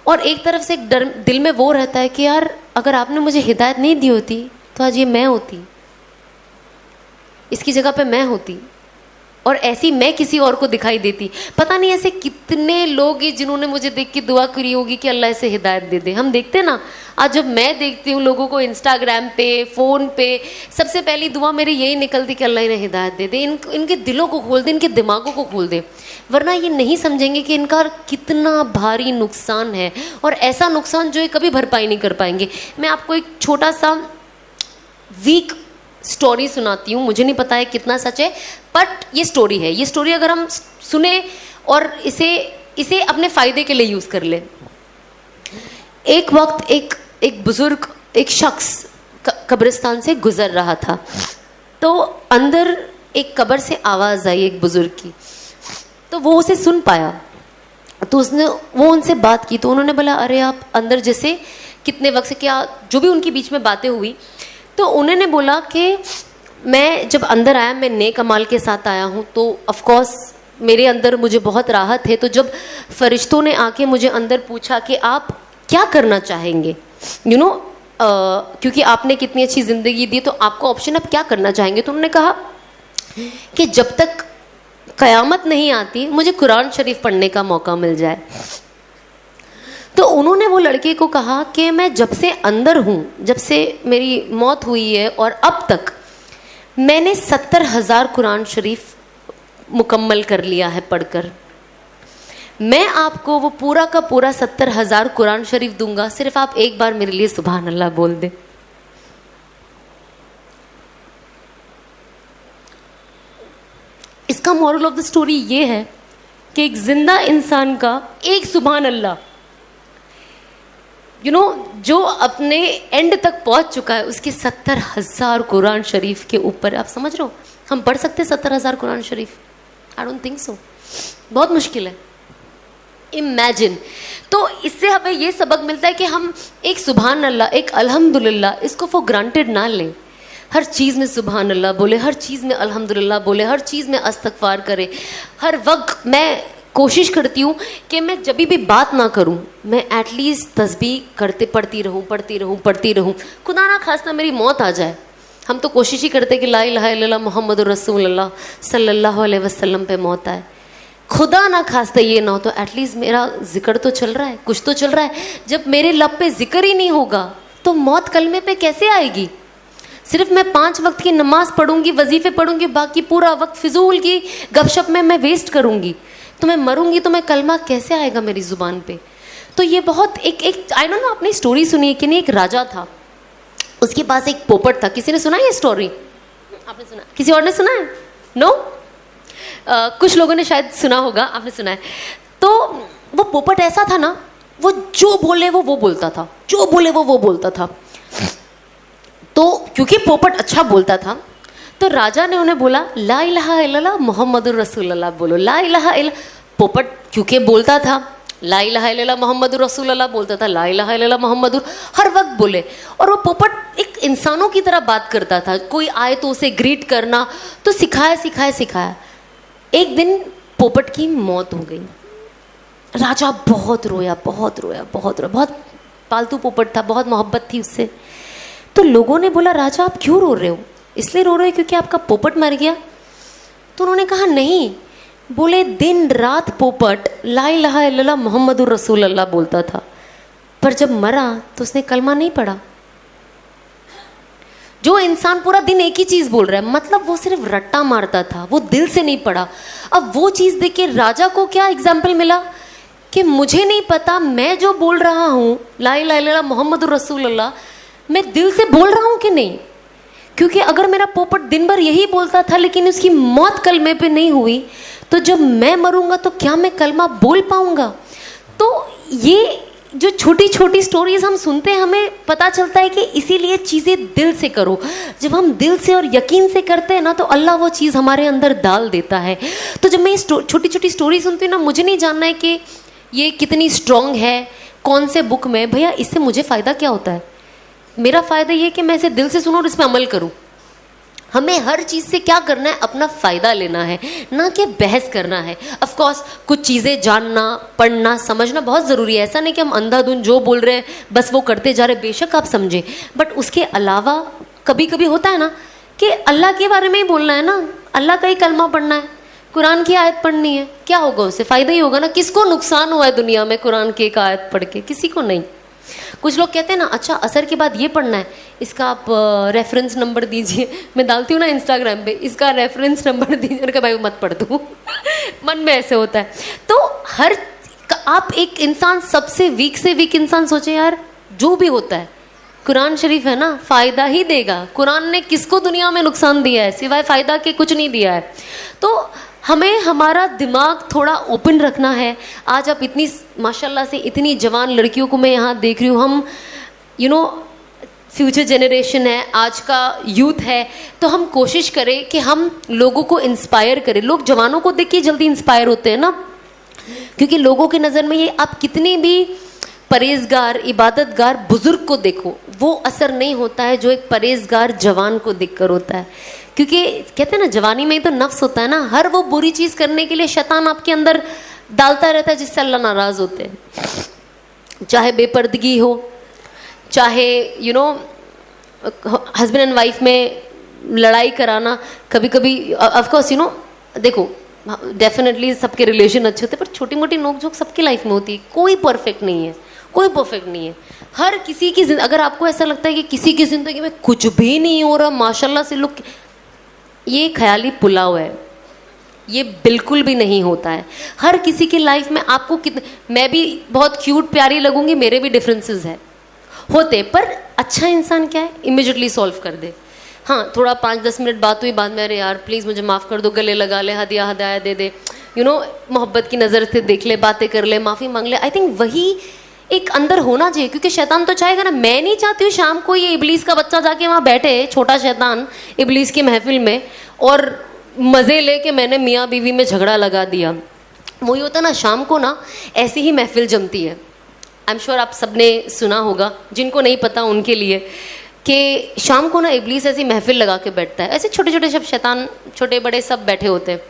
और एक तरफ से एक डर दिल में वो रहता है कि यार अगर आपने मुझे हिदायत नहीं दी होती तो आज ये मैं होती, इसकी जगह पे मैं होती, और ऐसी मैं किसी और को दिखाई देती। पता नहीं ऐसे कितने लोग हैं जिन्होंने मुझे देख के दुआ करी होगी कि अल्लाह इसे हिदायत दे दे। हम देखते हैं ना, आज जब मैं देखती हूँ लोगों को इंस्टाग्राम पे, फ़ोन पे, सबसे पहली दुआ मेरी यही निकलती कि अल्लाह इन्हें हिदायत दे दे, इनके दिलों को खोल दे, इनके दिमागों को खोल दे। वरना ये नहीं समझेंगे कि इनका कितना भारी नुकसान है, और ऐसा नुकसान जो ये कभी भरपाई नहीं कर पाएंगे। मैं आपको एक छोटा सा वीक स्टोरी सुनाती हूँ, मुझे नहीं पता है कितना सच है, बट ये स्टोरी है। ये स्टोरी अगर हम सुने और इसे अपने फ़ायदे के लिए यूज़ कर ले। एक वक्त एक बुज़ुर्ग, एक शख्स कब्रिस्तान से गुज़र रहा था, तो अंदर एक कब्र से आवाज़ आई एक बुज़ुर्ग की, तो वो उसे सुन पाया। तो वो उनसे बात की, तो उन्होंने बोला अरे आप अंदर जैसे कितने वक्त से, क्या जो भी उनके बीच में बातें हुई, तो उन्होंने बोला कि मैं जब अंदर आया मैं नेक अमाल के साथ आया हूँ, तो ऑफ कोर्स मेरे अंदर मुझे बहुत राहत है। तो जब फरिश्तों ने आके मुझे अंदर पूछा कि आप क्या करना चाहेंगे, क्योंकि आपने कितनी अच्छी ज़िंदगी दी तो आपको ऑप्शन आप क्या करना चाहेंगे, तो उन्होंने कहा कि जब तक क़यामत नहीं आती मुझे कुरान शरीफ पढ़ने का मौका मिल जाए। तो उन्होंने वो लड़के को कहा कि मैं जब से अंदर हूँ, जब से मेरी मौत हुई है और अब तक मैंने 70,000 कुरान शरीफ मुकम्मल कर लिया है पढ़कर। मैं आपको वो पूरा का पूरा 70,000 कुरान शरीफ दूंगा, सिर्फ आप एक बार मेरे लिए सुभान अल्लाह बोल दे। इसका मॉरल ऑफ द स्टोरी ये है कि एक जिंदा इंसान का एक सुभान अल्लाह, जो अपने एंड तक पहुंच चुका है, उसके 70,000 कुरान शरीफ के ऊपर, आप समझ रहे हो हम पढ़ सकते हैं 70,000 कुरान शरीफ? आई डोंट थिंक सो, बहुत मुश्किल है। इमेजिन। तो इससे हमें ये सबक मिलता है कि हम एक सुभान अल्लाह, एक अल्हम्दुलिल्लाह, इसको फॉर ग्रांटेड ना लें। हर चीज़ में सुभान अल्लाह बोले, हर चीज़ में अल्हम्दुलिल्लाह बोले, हर चीज़ में अस्तगफार करे। हर वक्त मैं कोशिश करती हूँ कि मैं जब भी बात ना करूँ, मैं एटलीस्ट तस्बीह करते पढ़ती रहूँ। खुदा ना खास्ता मेरी मौत आ जाए, हम तो कोशिश ही करते कि ला इलाहा इल्लल्लाह मुहम्मदुर रसूलुल्लाह सल्लल्लाहु अलैहि वसल्लम पे मौत आए। खुदा ना खास्ता ये ना हो तो एटलीस्ट मेरा जिक्र तो चल रहा है, कुछ तो चल रहा है। जब मेरे लब पे जिक्र ही नहीं होगा तो मौत कलमे पे कैसे आएगी? सिर्फ मैं 5 वक्त की नमाज पढ़ूंगी, वजीफे पढ़ूंगी, बाकी पूरा वक्त फिजूल की गपशप में मैं वेस्ट करूंगी, तो मैं मरूंगी तो मैं कलमा कैसे आएगा मेरी जुबान पे? तो ये बहुत एक आई डोंट नो, आपने स्टोरी सुनी है कि नहीं? एक राजा था, उसके पास एक पोपट था। किसी ने सुना है ये स्टोरी? आपने सुना? किसी और ने सुना है? नो? कुछ लोगों ने शायद सुना होगा, आपने सुना है। तो वो पोपट ऐसा था ना, वो जो बोले वो बोलता था, जो बोले वो बोलता था। तो क्योंकि पोपट अच्छा बोलता था तो राजा ने उन्हें बोला ला इलाहा इल्लल्लाह मुहम्मदुर रसूलुल्लाह बोलो, ला इलाहा इल्लल्लाह। पोपट क्योंकि बोलता था ला इलाहा इल्लल्लाह मुहम्मदुर रसूलुल्लाह बोलता था, ला इलाहा इल्लल्लाह मुहम्मदुर हर वक्त बोले। और वो पोपट एक इंसानों की तरह बात करता था, कोई आए तो उसे ग्रीट करना, तो सिखाया। एक दिन पोपट की मौत हो गई। राजा बहुत रोया, बहुत पालतू पोपट था, बहुत मोहब्बत थी उससे। तो लोगों ने बोला राजा आप क्यों रो रहे हो? इसलिए रो रहे हो क्योंकि आपका पोपट मर गया? तो उन्होंने कहा नहीं, बोले दिन रात पोपट ला इलाहा इल्लल्लाह मुहम्मदुर रसूलुल्लाह बोलता था, पर जब मरा तो उसने कलमा नहीं पढ़ा। जो इंसान पूरा दिन एक ही चीज बोल रहा है, मतलब वो सिर्फ रट्टा मारता था, वो दिल से नहीं पढ़ा। अब वो चीज देख के राजा को क्या एग्जाम्पल मिला कि मुझे नहीं पता मैं जो बोल रहा हूँ ला इलाहा इल्लल्लाह मुहम्मदुर रसूलुल्लाह, मैं दिल से बोल रहा हूँ कि नहीं। क्योंकि अगर मेरा पोपट दिन भर यही बोलता था लेकिन उसकी मौत कलमे पे नहीं हुई, तो जब मैं मरूंगा तो क्या मैं कलमा बोल पाऊंगा? तो ये जो छोटी छोटी स्टोरीज हम सुनते हैं, हमें पता चलता है कि इसीलिए चीज़ें दिल से करो। जब हम दिल से और यकीन से करते हैं ना, तो अल्लाह वो चीज़ हमारे अंदर डाल देता है। तो जब मैं ये छोटी छोटी स्टोरी सुनती हूँ ना, मुझे नहीं जानना है कि ये कितनी स्ट्रॉन्ग है, कौन से बुक में। भैया इससे मुझे फ़ायदा क्या होता है? मेरा फ़ायदा ये कि मैं इसे दिल से सुनूं और इस पर अमल करूं। हमें हर चीज़ से क्या करना है? अपना फ़ायदा लेना है, ना कि बहस करना है। ऑफ कोर्स कुछ चीज़ें जानना, पढ़ना, समझना बहुत ज़रूरी है। ऐसा नहीं कि हम अंधाधुन जो बोल रहे हैं बस वो करते जा रहे, बेशक आप समझें, बट उसके अलावा कभी कभी होता है ना कि अल्लाह के बारे में ही बोलना है ना, अल्लाह का ही कलमा पढ़ना है, कुरान की आयत पढ़नी है। क्या होगा उससे? फ़ायदा ही होगा ना। किसको नुकसान हुआ है दुनिया में कुरान की एक आयत पढ़ के? किसी को नहीं। कुछ लोग कहते हैं ना, अच्छा असर के बाद ये पढ़ना है, इसका आप रेफरेंस नंबर दीजिए। मैं डालती हूँ ना इंस्टाग्राम पे, इसका रेफरेंस नंबर दीजिए, कि भाई मत पढ़ दूँ। मन में ऐसे होता है। तो हर आप एक इंसान, सबसे वीक से वीक इंसान सोचे यार, जो भी होता है कुरान शरीफ है ना, फ़ायदा ही देगा। कुरान ने किसको दुनिया में नुकसान दिया है? सिवाय फ़ायदा के कुछ नहीं दिया है। तो हमें हमारा दिमाग थोड़ा ओपन रखना है। आज आप इतनी माशाल्लाह से इतनी जवान लड़कियों को मैं यहाँ देख रही हूँ, हम फ्यूचर जनरेशन है, आज का यूथ है, तो हम कोशिश करें कि हम लोगों को इंस्पायर करें। लोग जवानों को देख के जल्दी इंस्पायर होते हैं ना, क्योंकि लोगों की नज़र में ये, आप कितनी भी परहेजगार इबादतगार बुजुर्ग को देखो, वो असर नहीं होता है जो एक परहेजगार जवान को देखकर होता है। क्योंकि कहते हैं ना, जवानी में ही तो नफ्स होता है ना, हर वो बुरी चीज़ करने के लिए शैतान आपके अंदर डालता रहता है जिससे अल्लाह नाराज़ होते हैं। चाहे बेपर्दगी हो, चाहे हस्बैंड एंड वाइफ में लड़ाई कराना, कभी कभी ऑफ कोर्स देखो डेफिनेटली सबके रिलेशन अच्छे होते हैं, पर छोटी मोटी नोक झोंक सबकी लाइफ में होती है। कोई परफेक्ट नहीं है, कोई परफेक्ट नहीं है। हर किसी की अगर आपको ऐसा लगता है कि किसी की ज़िंदगी में कुछ भी नहीं हो रहा माशाल्लाह से लोग, ये ख्याली पुलाव है, ये बिल्कुल भी नहीं होता है। हर किसी की लाइफ में आपको मैं भी बहुत क्यूट प्यारी लगूंगी, मेरे भी डिफरेंसेस है होते, पर अच्छा इंसान क्या है, इमिजिएटली सॉल्व कर दे। हाँ, थोड़ा 5-10 मिनट बात हुई, बाद में अरे यार प्लीज़ मुझे माफ़ कर दो, गले लगा ले, हदिया हदाया दे दे, मोहब्बत की नज़र से देख ले, बातें कर ले, माफ़ी मांग ले। आई थिंक वही एक अंदर होना चाहिए, क्योंकि शैतान तो चाहेगा ना। मैं नहीं चाहती हूँ शाम को ये इबलीस का बच्चा जाके वहाँ बैठे, छोटा शैतान इबलीस की महफिल में, और मज़े लेके मैंने मियाँ बीवी में झगड़ा लगा दिया। वही होता ना, शाम को ना ऐसी ही महफिल जमती है। आई एम श्योर आप सबने सुना होगा, जिनको नहीं पता उनके लिए, कि शाम को ना इबलीस ऐसी महफिल लगा के बैठता है। ऐसे छोटे छोटे सब शैतान, छोटे बड़े सब बैठे होते हैं।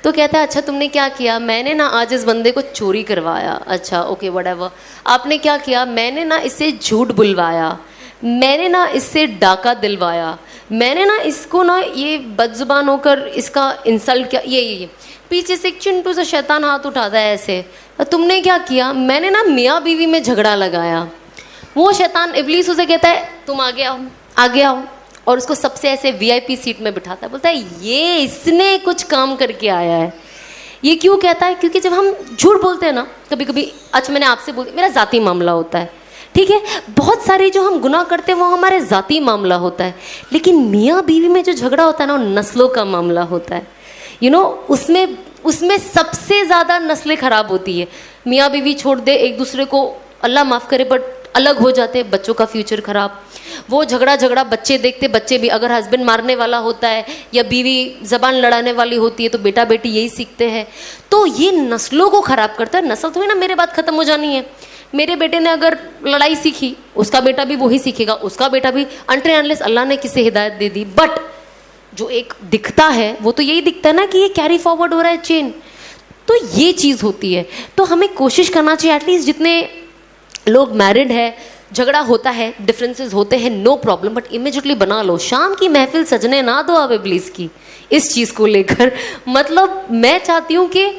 तो कहता है अच्छा तुमने क्या किया? मैंने ना आज इस बंदे को चोरी करवाया। अच्छा ओके व्हाटएवर। आपने क्या किया? मैंने ना इससे झूठ बुलवाया, मैंने ना इससे डाका दिलवाया, मैंने ना इसको ना ये बदजुबान होकर इसका इंसल्ट किया, ये पीछे से एक चिंटू से शैतान हाथ उठाता है ऐसे। तुमने क्या किया? मैंने ना मियाँ बीवी में झगड़ा लगाया। वो शैतान इबलीस उसे कहता है तुम आगे आओ, आगे आओ, और उसको सबसे ऐसे वीआईपी सीट में बिठाता है। बोलता है ये इसने कुछ काम करके आया है। ये क्यों कहता है? क्योंकि जब हम झूठ बोलते हैं ना, कभी कभी, अच्छा मैंने आपसे बोल, मेरा ज़ाती मामला होता है, ठीक है, बहुत सारे जो हम गुनाह करते हैं वो हमारे ज़ाती मामला होता है, लेकिन मियाँ बीवी में जो झगड़ा होता है ना, वो नस्लों का मामला होता है। उसमें सबसे ज़्यादा नस्लें ख़राब होती है। मियाँ बीवी छोड़ दे एक दूसरे को, अल्लाह माफ़ करे, बट अलग हो जाते, बच्चों का फ्यूचर ख़राब। वो झगड़ा बच्चे देखते, बच्चे भी, अगर हस्बैंड मारने वाला होता है या बीवी ज़बान लड़ाने वाली होती है तो बेटा बेटी यही सीखते हैं। तो ये नस्लों को ख़राब करता है। नस्ल थोड़ी ना मेरे बाद ख़त्म हो जानी है। मेरे बेटे ने अगर लड़ाई सीखी, उसका बेटा भी वही सीखेगा, उसका बेटा भी, अनटिल अनलेस अल्लाह ने किसे हिदायत दे दी। बट जो एक दिखता है वो तो यही दिखता है ना कि ये कैरी फॉरवर्ड हो रहा है चेन। तो ये चीज़ होती है। तो हमें कोशिश करना चाहिए, एटलीस्ट जितने लोग मैरिड है, झगड़ा होता है, डिफरेंसेस होते हैं, नो प्रॉब्लम, बट इमीडिएटली बना लो। शाम की महफिल सजने ना दो अब इब्लीस की इस चीज़ को लेकर। मतलब मैं चाहती हूँ कि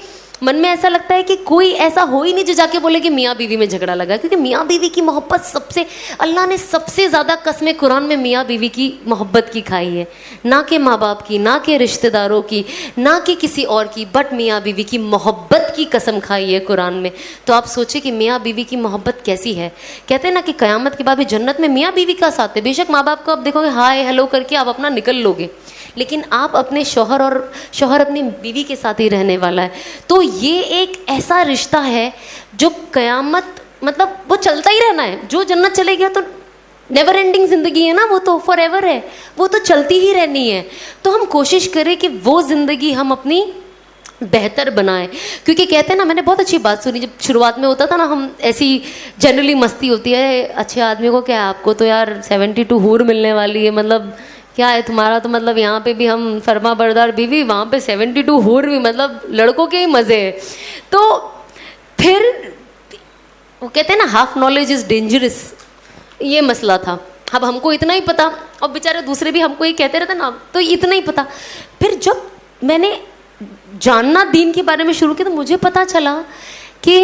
मन में ऐसा लगता है कि कोई ऐसा हो ही नहीं जो जाके बोले कि मियाँ बीवी में झगड़ा लगा, क्योंकि मियाँ बीवी की मोहब्बत सबसे, अल्लाह ने सबसे ज़्यादा कसमें कुरान में मियाँ बीवी की मोहब्बत की खाई है, ना कि माँ बाप की, ना कि रिश्तेदारों की, ना कि किसी और की, बट मियाँ बीवी की मोहब्बत की कसम खाई है कुरान में। तो आप सोचिए कि मियाँ बीवी की मोहब्बत कैसी है। कहते हैं ना कि क़यामत के बाद भी जन्नत में मियाँ बीवी का साथ है। बेशक माँ बाप को आप देखोगे हाय हेलो करके आप अपना निकल लोगे, लेकिन आप अपने शौहर, और शौहर अपनी बीवी के साथ ही रहने वाला है। तो ये एक ऐसा रिश्ता है जो क़यामत, मतलब वो चलता ही रहना है। जो जन्नत चले गया तो नेवर एंडिंग ज़िंदगी है ना, वो तो फॉर एवर है, वो तो चलती ही रहनी है। तो हम कोशिश करें कि वो ज़िंदगी हम अपनी बेहतर बनाएं। क्योंकि कहते हैं ना, मैंने बहुत अच्छी बात सुनी, जब शुरुआत में होता था ना, हम ऐसी जनरली मस्ती होती है, अच्छे आदमी को क्या है, आपको तो यार 72 हूर मिलने वाली है, मतलब क्या है तुम्हारा, तो मतलब यहाँ पे भी हम फरमा बरदार बीवी, वहाँ पे 72 हूर भी, मतलब लड़कों के ही मज़े है। तो फिर वो कहते हैं ना हाफ नॉलेज इज़ डेंजरस, ये मसला था। अब हमको इतना ही पता, और बेचारे दूसरे भी हमको ये कहते रहते ना, तो इतना ही पता। फिर जब मैंने जानना दीन के बारे में शुरू किया तो मुझे पता चला कि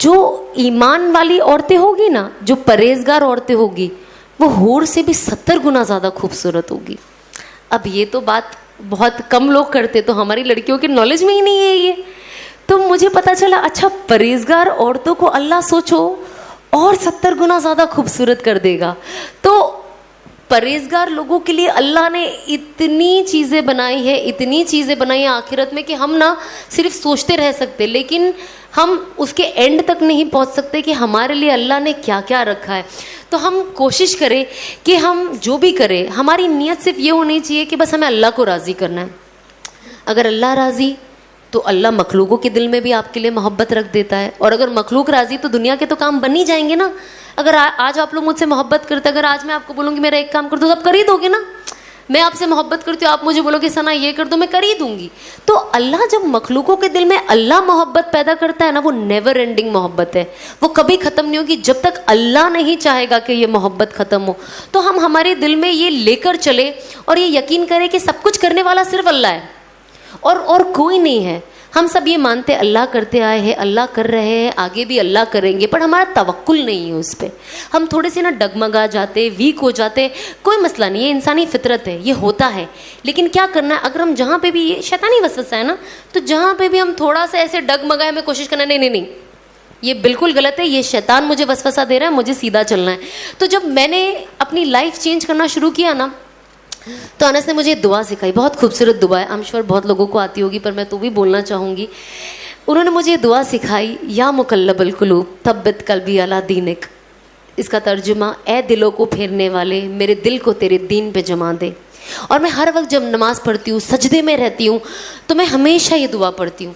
जो ईमान वाली औरतें होगी ना, जो परहेजगार औरतें होगी, वो हूर से भी 70 गुना ज़्यादा खूबसूरत होगी। अब ये तो बात बहुत कम लोग करते, तो हमारी लड़कियों के नॉलेज में ही नहीं है ये। तो मुझे पता चला अच्छा परहेजगार औरतों को अल्लाह सोचो और 70 गुना ज़्यादा खूबसूरत कर देगा। तो परहेजगार लोगों के लिए अल्लाह ने इतनी चीज़ें बनाई है, इतनी चीज़ें बनाई है आखिरत में, कि हम ना सिर्फ सोचते रह सकते, लेकिन हम उसके एंड तक नहीं पहुंच सकते कि हमारे लिए अल्लाह ने क्या क्या रखा है। तो हम कोशिश करें कि हम जो भी करें, हमारी नीयत सिर्फ ये होनी चाहिए कि बस हमें अल्लाह को राज़ी करना है। अगर अल्लाह राज़ी तो अल्लाह मखलूकों के दिल में भी आपके लिए मोहब्बत रख देता है, और अगर मखलूक राज़ी तो दुनिया के तो काम बन ही जाएंगे ना। अगर आज आप लोग मुझसे मोहब्बत करते, अगर आज मैं आपको बोलूँगी मेरा एक काम कर दो, तो आप कर ही दोगे ना। मैं आपसे मोहब्बत करती हूँ, आप मुझे बोलोगे सना ये कर दो, मैं कर ही दूंगी। तो अल्लाह जब मखलूकों के दिल में अल्लाह मोहब्बत पैदा करता है ना, वो नेवर एंडिंग मोहब्बत है, वो कभी ख़त्म नहीं होगी जब तक अल्लाह नहीं चाहेगा कि ये मोहब्बत ख़त्म हो। तो हम हमारे दिल में ये लेकर चले और ये यकीन करें कि सब कुछ करने वाला सिर्फ अल्लाह है और कोई नहीं है। हम सब ये मानते अल्लाह करते आए हैं, अल्लाह कर रहे हैं, आगे भी अल्लाह करेंगे, पर हमारा तवक्कुल नहीं है उस पर। हम थोड़े से ना डगमगा जाते, वीक हो जाते, कोई मसला नहीं है, इंसानी फितरत है, ये होता है। लेकिन क्या करना है, अगर हम जहाँ पे भी, ये शैतानी वसवसा है ना, तो जहाँ पे भी हम थोड़ा सा ऐसे डगमगाए, हमें कोशिश करना नहीं नहीं नहीं, ये बिल्कुल गलत है, ये शैतान मुझे वसवसा दे रहा है, मुझे सीधा चलना है। तो जब मैंने अपनी लाइफ चेंज करना शुरू किया ना, तो अनस ने मुझे दुआ सिखाई, बहुत खूबसूरत दुआ है, आई एम श्योर बहुत लोगों को आती होगी, पर मैं तो भी बोलना चाहूँगी। उन्होंने मुझे दुआ सिखाई, या मुकल्लबल कुलूब तब्बित कल्बी अला दीनिक। इसका तर्जुमा, ए दिलों को फेरने वाले, मेरे दिल को तेरे दीन पे जमा दे। और मैं हर वक्त जब नमाज़ पढ़ती हूँ, सजदे में रहती हूँ, तो मैं हमेशा ये दुआ पढ़ती हूँ,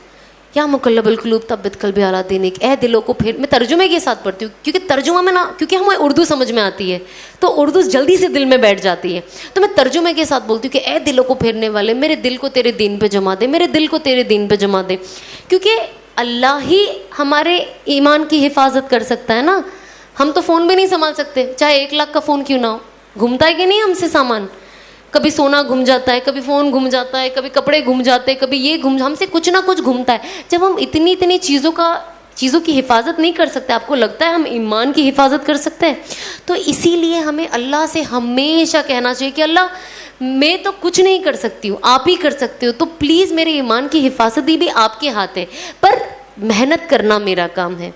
या मुकल्लबल कुलूब तब्बित कल्बी अला दीनिक, ए दिलों को फेर। मैं तर्जुमे के साथ पढ़ती हूँ, क्योंकि तर्जुमा में ना, क्योंकि हमें उर्दू समझ में आती है, तो उर्दू जल्दी से दिल में बैठ जाती है, तो मैं तर्जुमे के साथ बोलती हूँ कि ए दिलों को फेरने वाले, मेरे दिल को तेरे दीन पे जमा दे, मेरे दिल को तेरे दीन पे जमा दे। क्योंकि अल्लाह ही हमारे ईमान की हिफाजत कर सकता है ना। हम तो फ़ोन भी नहीं संभाल सकते, चाहे 1 लाख का फ़ोन क्यों ना हो, घूमता है कि नहीं हमसे सामान, कभी सोना घूम जाता है, कभी फ़ोन घूम जाता है, कभी कपड़े घूम जाते हैं, कभी ये हमसे कुछ ना कुछ घूमता है। जब हम इतनी चीज़ों की हिफाजत नहीं कर सकते, आपको लगता है हम ईमान की हिफाजत कर सकते हैं? तो इसीलिए हमें अल्लाह से हमेशा कहना चाहिए कि अल्लाह, मैं तो कुछ नहीं कर सकती हूँ, आप ही कर सकते हो, तो प्लीज़ मेरे ईमान की हिफाजत भी आपके हाथ है, पर मेहनत करना मेरा काम है।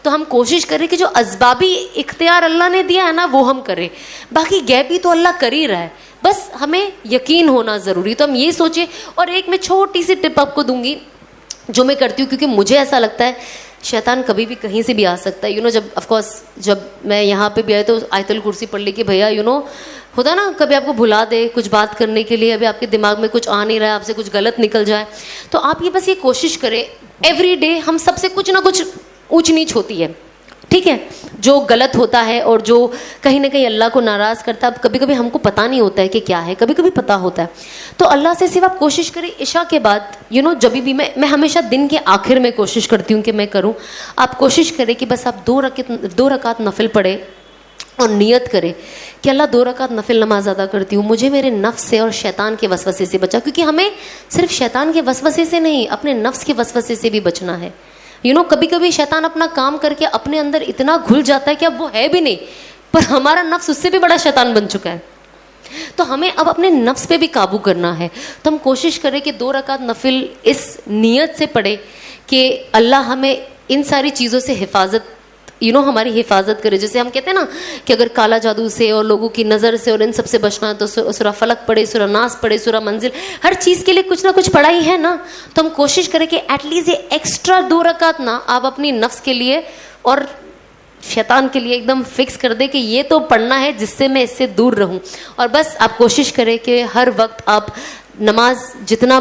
तो हम कोशिश करें कि जो असबाबी इख्तियार अल्लाह ने दिया है ना, वो हम करें, बाकी गैबी तो अल्लाह कर ही रहा है, बस हमें यकीन होना ज़रूरी। तो हम ये सोचें। और एक मैं छोटी सी टिप आपको दूंगी जो मैं करती हूँ, क्योंकि मुझे ऐसा लगता है शैतान कभी भी कहीं से भी आ सकता है। जब ऑफकोर्स जब मैं यहाँ पे भी आए तो आयतुल कुर्सी पढ़ ली कि भैया होता ना, कभी आपको भुला दे कुछ बात करने के लिए, अभी आपके दिमाग में कुछ आ नहीं रहा है, आपसे कुछ गलत निकल जाए, तो आप ये बस ये कोशिश करें, एवरी डे हम सबसे कुछ ना कुछ ऊंच नीच होती है, ठीक है, जो गलत होता है और जो कहीं ना कहीं अल्लाह को नाराज़ करता है। अब कभी कभी हमको पता नहीं होता है कि क्या है, कभी कभी पता होता है। तो अल्लाह से सिर्फ आप कोशिश करें, इशा के बाद जब भी मैं हमेशा दिन के आखिर में कोशिश करती हूँ कि मैं करूँ, आप कोशिश करें कि बस आप 2 रकात नफिल पढ़े और नियत करें कि अल्लाह 2 रकात नफिल नमाज अदा करती हूँ, मुझे मेरे नफ्स से और शैतान के वसवसे से बचा। क्योंकि हमें सिर्फ शैतान के वसवसे से नहीं, अपने नफ्स के वसवसे से भी बचना है। कभी कभी शैतान अपना काम करके अपने अंदर इतना घुल जाता है कि अब वो है भी नहीं, पर हमारा नफ्स उससे भी बड़ा शैतान बन चुका है। तो हमें अब अपने नफ्स पे भी काबू करना है। तो हम कोशिश करें कि 2 रकात नफिल इस नीयत से पढ़े कि अल्लाह हमें इन सारी चीज़ों से हिफाजत हमारी हिफाजत करे। जैसे हम कहते हैं ना कि अगर काला जादू से और लोगों की नज़र से और इन सबसे बचना है तो सूरा फलक पढ़े, सूरा नास पढ़े, सूरा मंजिल, हर चीज़ के लिए कुछ ना कुछ पढ़ाई है ना। तो हम कोशिश करें कि एटलीस्ट ये एक्स्ट्रा 2 रकात ना आप अपनी नफ्स के लिए और शैतान के लिए एकदम फिक्स कर दे कि ये तो पढ़ना है जिससे मैं इससे दूर रहूं। और बस आप कोशिश करें कि हर वक्त आप नमाज जितना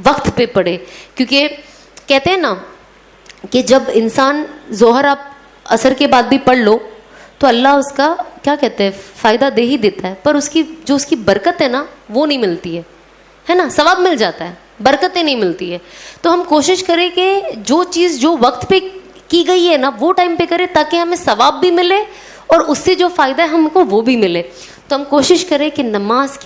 वक्त पे पढ़े, क्योंकि कहते हैं ना कि जब इंसान जोहर आप असर के बाद भी पढ़ लो तो अल्लाह उसका क्या कहते हैं फ़ायदा दे ही देता है, पर उसकी बरकत है ना वो नहीं मिलती है ना। सवाब मिल जाता है, बरकतें नहीं मिलती है। तो हम कोशिश करें कि जो चीज़ जो वक्त पे की गई है ना वो टाइम पे करें, ताकि हमें सवाब भी मिले और उससे जो फ़ायदा है हमको वो भी मिले। तो हम कोशिश करें कि नमाज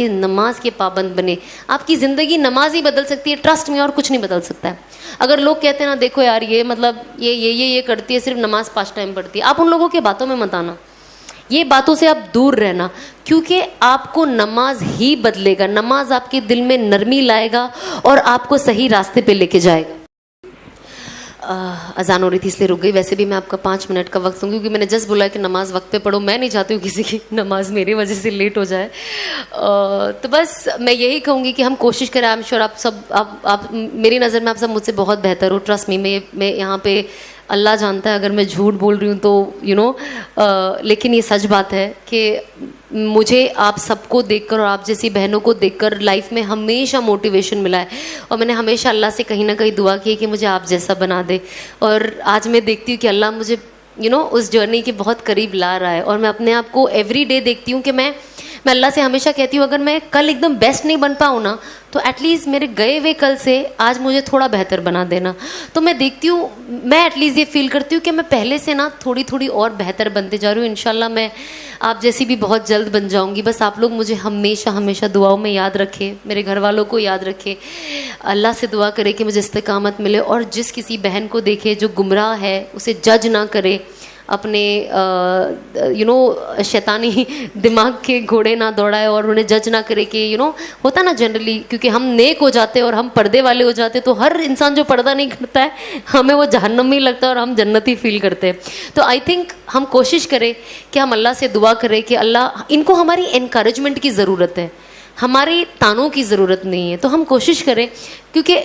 के पाबंद बने। आपकी ज़िंदगी नमाज ही बदल सकती है, ट्रस्ट में, और कुछ नहीं बदल सकता है। अगर लोग कहते हैं ना, देखो यार ये मतलब ये करती है, सिर्फ नमाज 5 टाइम पढ़ती है, आप उन लोगों के बातों में मत आना, ये बातों से आप दूर रहना, क्योंकि आपको नमाज ही बदलेगा। नमाज आपके दिल में नरमी लाएगा और आपको सही रास्ते पे लेके जाएगा। अजान हो रही थी इसलिए रुक गई, वैसे भी मैं आपका 5 मिनट का वक्त दूंगी, क्योंकि मैंने जस्ट बोला कि नमाज वक्त पे पढ़ो। मैं नहीं चाहती हूँ किसी की नमाज मेरी वजह से लेट हो जाए। तो बस मैं यही कहूँगी कि हम कोशिश करें। आई एम श्योर आप सब आप मेरी नज़र में आप सब मुझसे बहुत बेहतर हो, ट्रस्ट मी। मैं यहाँ पे अल्लाह जानता है अगर मैं झूठ बोल रही हूँ तो लेकिन ये सच बात है कि मुझे आप सबको देखकर और आप जैसी बहनों को देखकर लाइफ में हमेशा मोटिवेशन मिला है, और मैंने हमेशा अल्लाह से कहीं ना कहीं दुआ की है कि मुझे आप जैसा बना दे। और आज मैं देखती हूँ कि अल्लाह मुझे उस जर्नी के बहुत करीब ला रहा है, और मैं अपने आप को एवरी डे देखती हूँ कि मैं मैं अल्लाह से हमेशा कहती हूँ अगर मैं कल एकदम बेस्ट नहीं बन पाऊँ ना, तो एटलीस्ट मेरे गए हुए कल से आज मुझे थोड़ा बेहतर बना देना। तो मैं देखती हूँ, मैं एटलीस्ट ये फील करती हूँ कि मैं पहले से ना थोड़ी थोड़ी और बेहतर बनते जा रही हूँ। इंशाल्लाह मैं आप जैसी भी बहुत जल्द बन जाऊँगी। बस आप लोग मुझे हमेशा हमेशा दुआओं में याद रखें, मेरे घर वालों को याद रखें, अल्लाह से दुआ करे कि मुझे इस्तिकामत मिले, और जिस किसी बहन को देखे जो गुमराह है उसे जज ना करे, अपने शैतानी दिमाग के घोड़े ना दौड़ाए और उन्हें जज ना करे कि होता ना जनरली, क्योंकि हम नेक हो जाते हैं और हम पर्दे वाले हो जाते हैं, तो हर इंसान जो पर्दा नहीं करता है हमें वो जहन्नमी लगता है और हम जन्नती फील करते हैं। तो आई थिंक हम कोशिश करें कि हम अल्लाह से दुआ करें कि अल्लाह, इनको हमारी इनकरेजमेंट की ज़रूरत है, हमारी तानों की ज़रूरत नहीं है। तो हम कोशिश करें, क्योंकि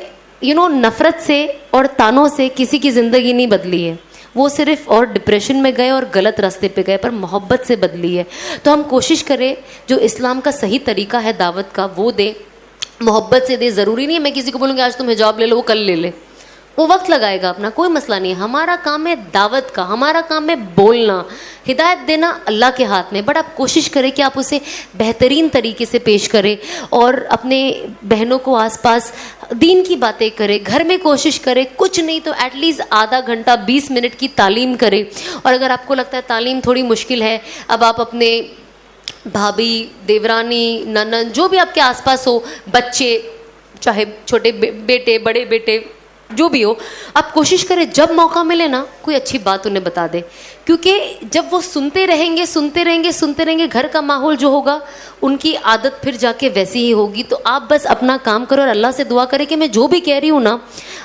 नफ़रत से और तानों से किसी की ज़िंदगी नहीं बदली है, वो सिर्फ और डिप्रेशन में गए और गलत रास्ते पे गए, पर मोहब्बत से बदली है। तो हम कोशिश करें जो इस्लाम का सही तरीका है दावत का वो दे, मोहब्बत से दे। ज़रूरी नहीं है मैं किसी को बोलूँगी आज तुम हिजाब ले लो, वो कल ले ले, वो वक्त लगाएगा अपना, कोई मसला नहीं है। हमारा काम है दावत का, हमारा काम है बोलना, हिदायत देना अल्लाह के हाथ में। बट आप कोशिश करें कि आप उसे बेहतरीन तरीके से पेश करें और अपने बहनों को आसपास दीन की बातें करें। घर में कोशिश करें, कुछ नहीं तो एटलीस्ट आधा घंटा 20 मिनट की तालीम करें। और अगर आपको लगता है तालीम थोड़ी मुश्किल है, अब आप अपने भाभी, देवरानी, ननन, जो भी आपके आसपास हो, बच्चे, चाहे छोटे बेटे, बड़े बेटे, जो भी हो, आप कोशिश करें जब मौका मिले ना कोई अच्छी बात उन्हें बता दे, क्योंकि जब वो सुनते रहेंगे सुनते रहेंगे सुनते रहेंगे, घर का माहौल जो होगा उनकी आदत फिर जाके वैसी ही होगी। तो आप बस अपना काम करो और अल्लाह से दुआ करें कि मैं जो भी कह रही हूँ ना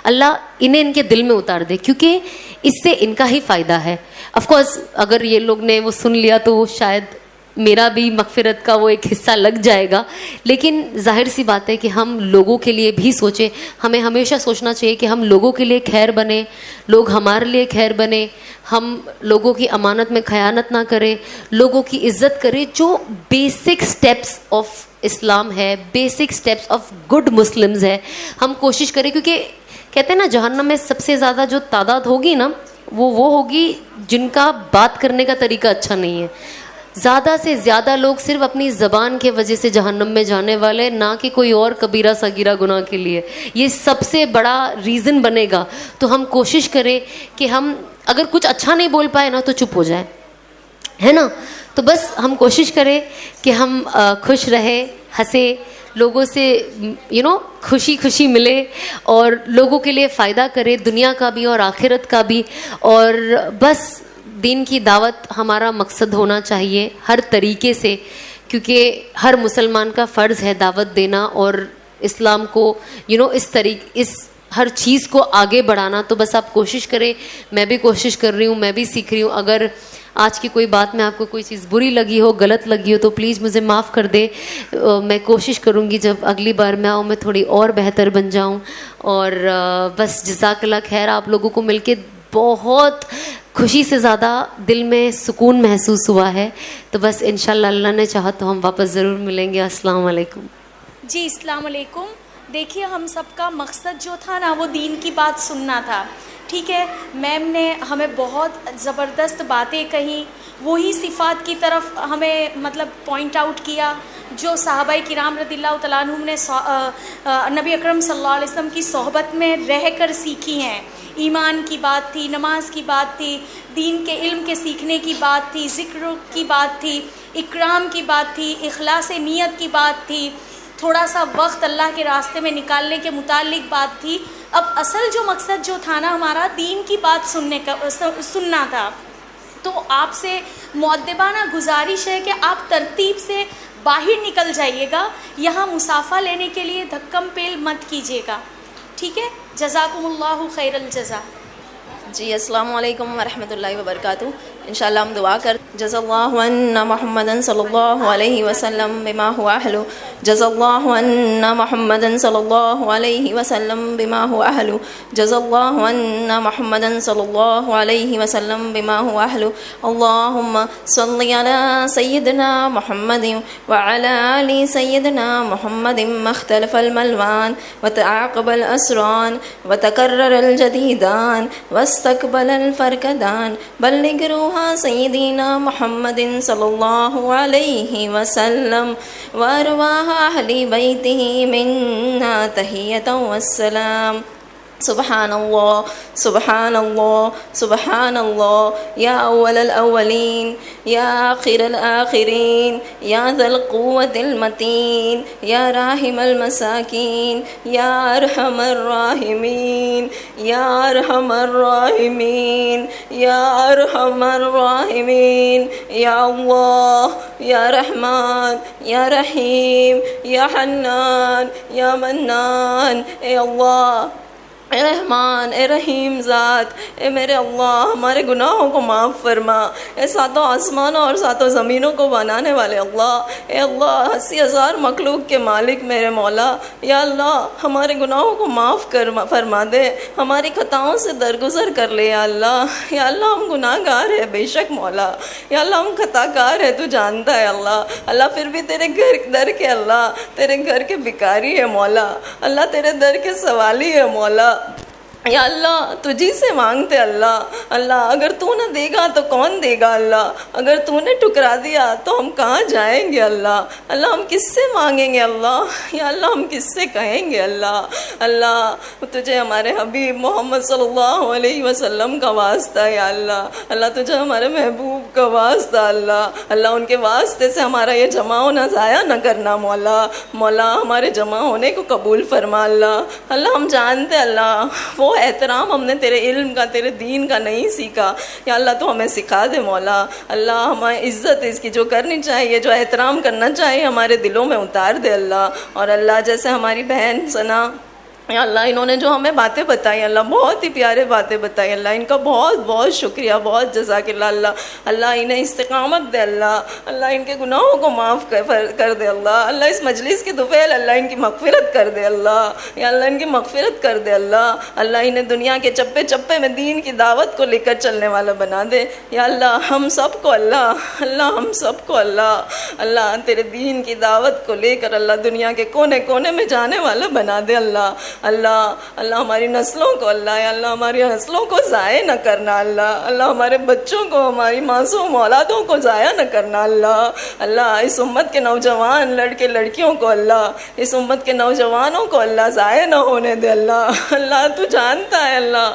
अल्लाह इन्हें इनके दिल में उतार दे, क्योंकि इससे इनका ही फ़ायदा है। ऑफ कोर्स अगर ये लोग ने वो सुन लिया तो शायद मेरा भी मगफिरत का वो एक हिस्सा लग जाएगा, लेकिन जाहिर सी बात है कि हम लोगों के लिए भी सोचें। हमें हमेशा सोचना चाहिए कि हम लोगों के लिए खैर बने, लोग हमारे लिए खैर बने, हम लोगों की अमानत में खयानत ना करें, लोगों की इज्जत करें, जो बेसिक स्टेप्स ऑफ इस्लाम है, basic steps of good Muslims है, हम कोशिश करें। क्योंकि कहते हैं ना जहन्नम में सबसे ज़्यादा जो तादाद होगी ना वो होगी जिनका बात करने का तरीका अच्छा नहीं है। ज़्यादा से ज़्यादा लोग सिर्फ अपनी ज़बान के वजह से जहन्नम में जाने वाले, ना कि कोई और कबीरा सगीरा गुनाह के लिए। ये सबसे बड़ा रीज़न बनेगा। तो हम कोशिश करें कि हम अगर कुछ अच्छा नहीं बोल पाए ना तो चुप हो जाए, है ना। तो बस हम कोशिश करें कि हम खुश रहे, हंसे, लोगों से खुशी खुशी मिले और लोगों के लिए फ़ायदा करें, दुनिया का भी और आखिरत का भी। और बस दीन की दावत हमारा मकसद होना चाहिए हर तरीके से, क्योंकि हर मुसलमान का फ़र्ज़ है दावत देना और इस्लाम को इस हर चीज़ को आगे बढ़ाना। तो बस आप कोशिश करें, मैं भी कोशिश कर रही हूँ, मैं भी सीख रही हूँ। अगर आज की कोई बात में आपको कोई चीज़ बुरी लगी हो, गलत लगी हो, तो प्लीज़ मुझे माफ़ कर दे। मैं कोशिश करूँगी जब अगली बार मैं आऊँ मैं थोड़ी और बेहतर बन जाऊँ। और बस जज़ाकल्लाह खैर, आप लोगों को मिलके बहुत खुशी से ज़्यादा दिल में सुकून महसूस हुआ है। तो बस इंशाल्लाह अल्लाह ने चाहा तो हम वापस ज़रूर मिलेंगे। अस्सलाम वालेकुम। जी अस्सलाम वालेकुम। देखिए हम सबका मकसद जो था ना वो दीन की बात सुनना था, ठीक है। मैम ने हमें बहुत ज़बरदस्त बातें कही, वही सिफ़ात की तरफ हमें मतलब पॉइंट आउट किया जो सहाबाए किराम रज़ियल्लाहु तआला अन्हुम ने नबी अकरम सल्लल्लाहु अलैहि वसल्लम की सोहबत में रहकर सीखी हैं। ईमान की बात थी, नमाज की बात थी, दीन के इल्म के सीखने की बात थी, ज़िक्र की बात थी, इकराम की बात थी, इखलास नियत की बात थी, थोड़ा सा वक्त अल्लाह के रास्ते में निकालने के मुतालिक बात थी। अब असल जो मकसद जो था ना हमारा दीन की बात सुनना था। तो आपसे मुअद्दिबाना गुजारिश है कि आप तरतीब से बाहर निकल जाइएगा, यहाँ मुसाफ़ा लेने के लिए धक्कम पेल मत कीजिएगा, ठीक है। जज़ाकुमुल्लाहु खैरल जज़ा। जी अस्सलाम वालेकुम वरहमतुल्लाहि वबरकातुहू। इंशाअल्लाह हम दुआ कर जज़ल्लाहु अन्ना मुहम्मदन सल्लल्लाहु अलैहि वसल्लम बिमा हुवा अहलु, जज़ल्लाहु अन्ना मुहम्मदन सल्लल्लाहु अलैहि वसल्लम बिमा हुवा अहलु, जज़ल्लाहु अन्ना मुहम्मदन सल्लल्लाहु अलैहि वसल्लम बिमा हुवा अहलु। अल्लाहुम्मा सल्लि अला सय्यिदिना मुहम्मदिन व अला आलि सय्यिदिना मुहम्मदिन मख्तलफल मलवान व तआक़बल असरान व तकर्ररल जदीदान वस्तक़बलल फ़रक़दान बल्लिग़ रूह अरवाहा सय्यदीना मुहम्मदिन सल्लल्लाहु अलैहि वसल्लम व अरवाहा अहली बैतिही मिन्ना तहियतन वस्सलाम। सुबहानल्लाह सुबहानल्लाह सुबहानल्लाह या अव्वलल अव्वलीन या आखिरल आखिरीन या ज़ल क़ुव्वतिल मतीन या राहिमल मसाकीन या अरहमर राहिमीन या अरहमर राहिमीन या अरहमर राहिमीन या अल्लाह या रहमान या रहीम या हन्नान या मन्नान। ए अल्लाह, ए रहमान, ए रहीम ज़ात, ए मेरे अल्लाह हमारे गुनाहों को माफ़ फरमा। ए सातों आसमानों और सातों ज़मीनों को बनाने वाले अल्लाह, ए अल्लाह 80,000 मखलूक के मालिक मेरे मौला, या अल्लाह हमारे गुनाहों को माफ़ कर फरमा दे, हमारी खताओं से दरगुजर कर ले या अल्लाह। या अल्लाह हम गुनाहगार है बेशक मौला, या अल्लाह हम खताकार है, तू जानता है अल्लाह। अल्लाह फिर भी तेरे दर के अल्लाह, तेरे घर के भिखारी है मौला, अल्लाह तेरे दर के सवाली है मौला। या अल्लाह तुझी से मांगते अल्लाह, अल्लाह अगर तू न देगा तो कौन देगा अल्लाह, अगर तूने ठुकरा दिया तो हम कहाँ जाएंगे अल्लाह। अल्लाह हम किससे मांगेंगे अल्लाह, या अल्लाह हम किससे कहेंगे अल्लाह। अल्लाह तुझे हमारे हबीब मोहम्मद सल्लल्लाहु अलैहि वसल्लम का वास्ता है या अल्लाह, अल्लाह तुझे हमारे महबूब का वास्ता अल्लाह, अल्लाह उनके वास्ते से हमारा ये जमा होना ज़ाया न करना मौला। मौला हमारे जमा होने को कबूल फरमा अल्लाह। अल्लाह हम जानते अल्लाह वो एहतराम हमने तेरे इल्म का, तेरे दीन का नहीं सीखा, या अल्लाह तो हमें सिखा दे मौला। अल्लाह हमें इज़्ज़त इसकी जो करनी चाहिए, जो एहतराम करना चाहिए हमारे दिलों में उतार दे अल्लाह। और अल्लाह जैसे हमारी बहन सना, या अल्लाह इन्होंने जो हमें बातें बताई अल्लाह, बहुत ही प्यारे बातें बताई अल्लाह, इनका बहुत बहुत शुक्रिया, बहुत जज़ाकिल्लाह अल्लाह। अल्लाह इन्हें इस्तिक़ामत दे अल्लाह, अल्लाह इनके गुनाहों को माफ़ कर दे अल्लाह। अल्लाह इस मजलिस के दुफ़ैल अल्लाह इनकी मग़फ़िरत कर दे अल्लाह, या अल्लाह इनकी मग़फ़िरत कर दे अल्लाह। अल्लाह इन्हें दुनिया के चप्पे चप्पे में दीन की दावत को लेकर चलने वाला बना दे या अल्लाह। हम सब को अल्लाह, अल्लाह हम सब को अल्लाह, अल्लाह तेरे दीन की दावत को लेकर अल्लाह दुनिया के कोने कोने में जाने वाला बना दे अल्लाह। अल्लाह अल्लाह हमारी नस्लों को अल्लाह, या अल्लाह हमारी नस्लों को ज़ाया न करना अल्लाह, अल्लाह हमारे बच्चों को, हमारी मासूम औलादों को ज़ाया न करना अल्लाह। अल्लाह इस उम्मत के नौजवान लड़के लड़कियों को अल्लाह, इस उम्मत के नौजवानों को अल्लाह ज़ाया न होने दे अल्लाह। अल्लाह तू जानता है अल्लाह,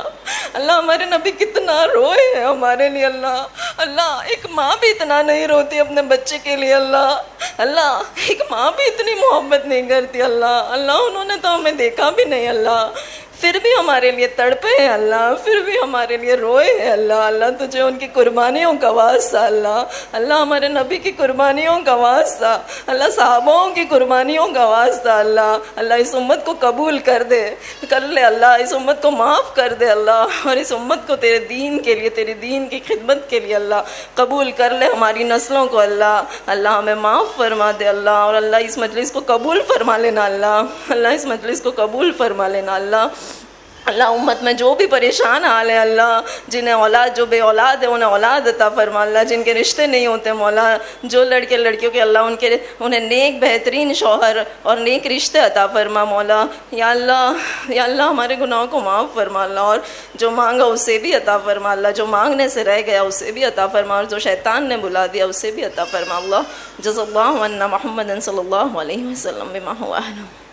अल्लाह हमारे नबी कितना रोए हैं हमारे लिए अल्लाह। अल्लाह एक माँ भी इतना नहीं रोती अपने बच्चे के लिए अल्लाह, अल्लाह एक माँ भी इतनी मोहब्बत नहीं करती अल्लाह। अल्लाह उन्होंने तो हमें देखा भी नहीं अल्लाह, फिर भी हमारे लिए तड़पे हैं अल्लाह, फिर भी हमारे लिए रोए हैं अल्लाह। अल्लाह तुझे उनकी कुर्बानियों का वास्ता अल्लाह, अल्लाह हमारे नबी की कुर्बानियों का वास्ता अल्लाह, सहाबाओं की कुर्बानियों का वास्ता अल्लाह। अल्लाह इस उम्मत को कबूल कर दे, कर ले अल्लाह, इस उम्मत को माफ़ कर दे अल्लाह, और इस उम्मत को तेरे दीन के लिए, तेरे दीन की खिदमत के लिए अल्लाह कबूल कर ले। हमारी नस्लों को अल्लाह, अल्लाह हमें माफ़ फरमा दे अल्लाह, और अल्लाह इस मजलिस को कबूल फरमा लेना अल्लाह, अल्लाह इस मजलिस को कबूल फरमा लेना अल्लाह। अल्लाह उम्मत में जो भी परेशान हाल है अल्लाह, जिन्हें औलाद, जो बे औलाद है उन्हें औलाद अता फरमा अल्लाह, जिनके रिश्ते नहीं होते मौला, जो लड़के लड़कियों के अल्लाह उन्हें नेक बेहतरीन शौहर और नेक रिश्ते अता फरमा मौला। या अल्लाह, या अल्लाह हमारे गुनाहों को माफ़ फरमा अल्लाह, और जो मांगा उसे भी अता फरमा अल्लाह, जो मांगने से रह गया उसे भी अता फरमा, और जो शैतान ने बुला दिया उसे भी अता फरमा अल्लाह। जज़ल्लाहु अन्ना मुहम्मदन सल्लल्लाहु अलैहि वसल्लम बिमा हुवा अहलुहु।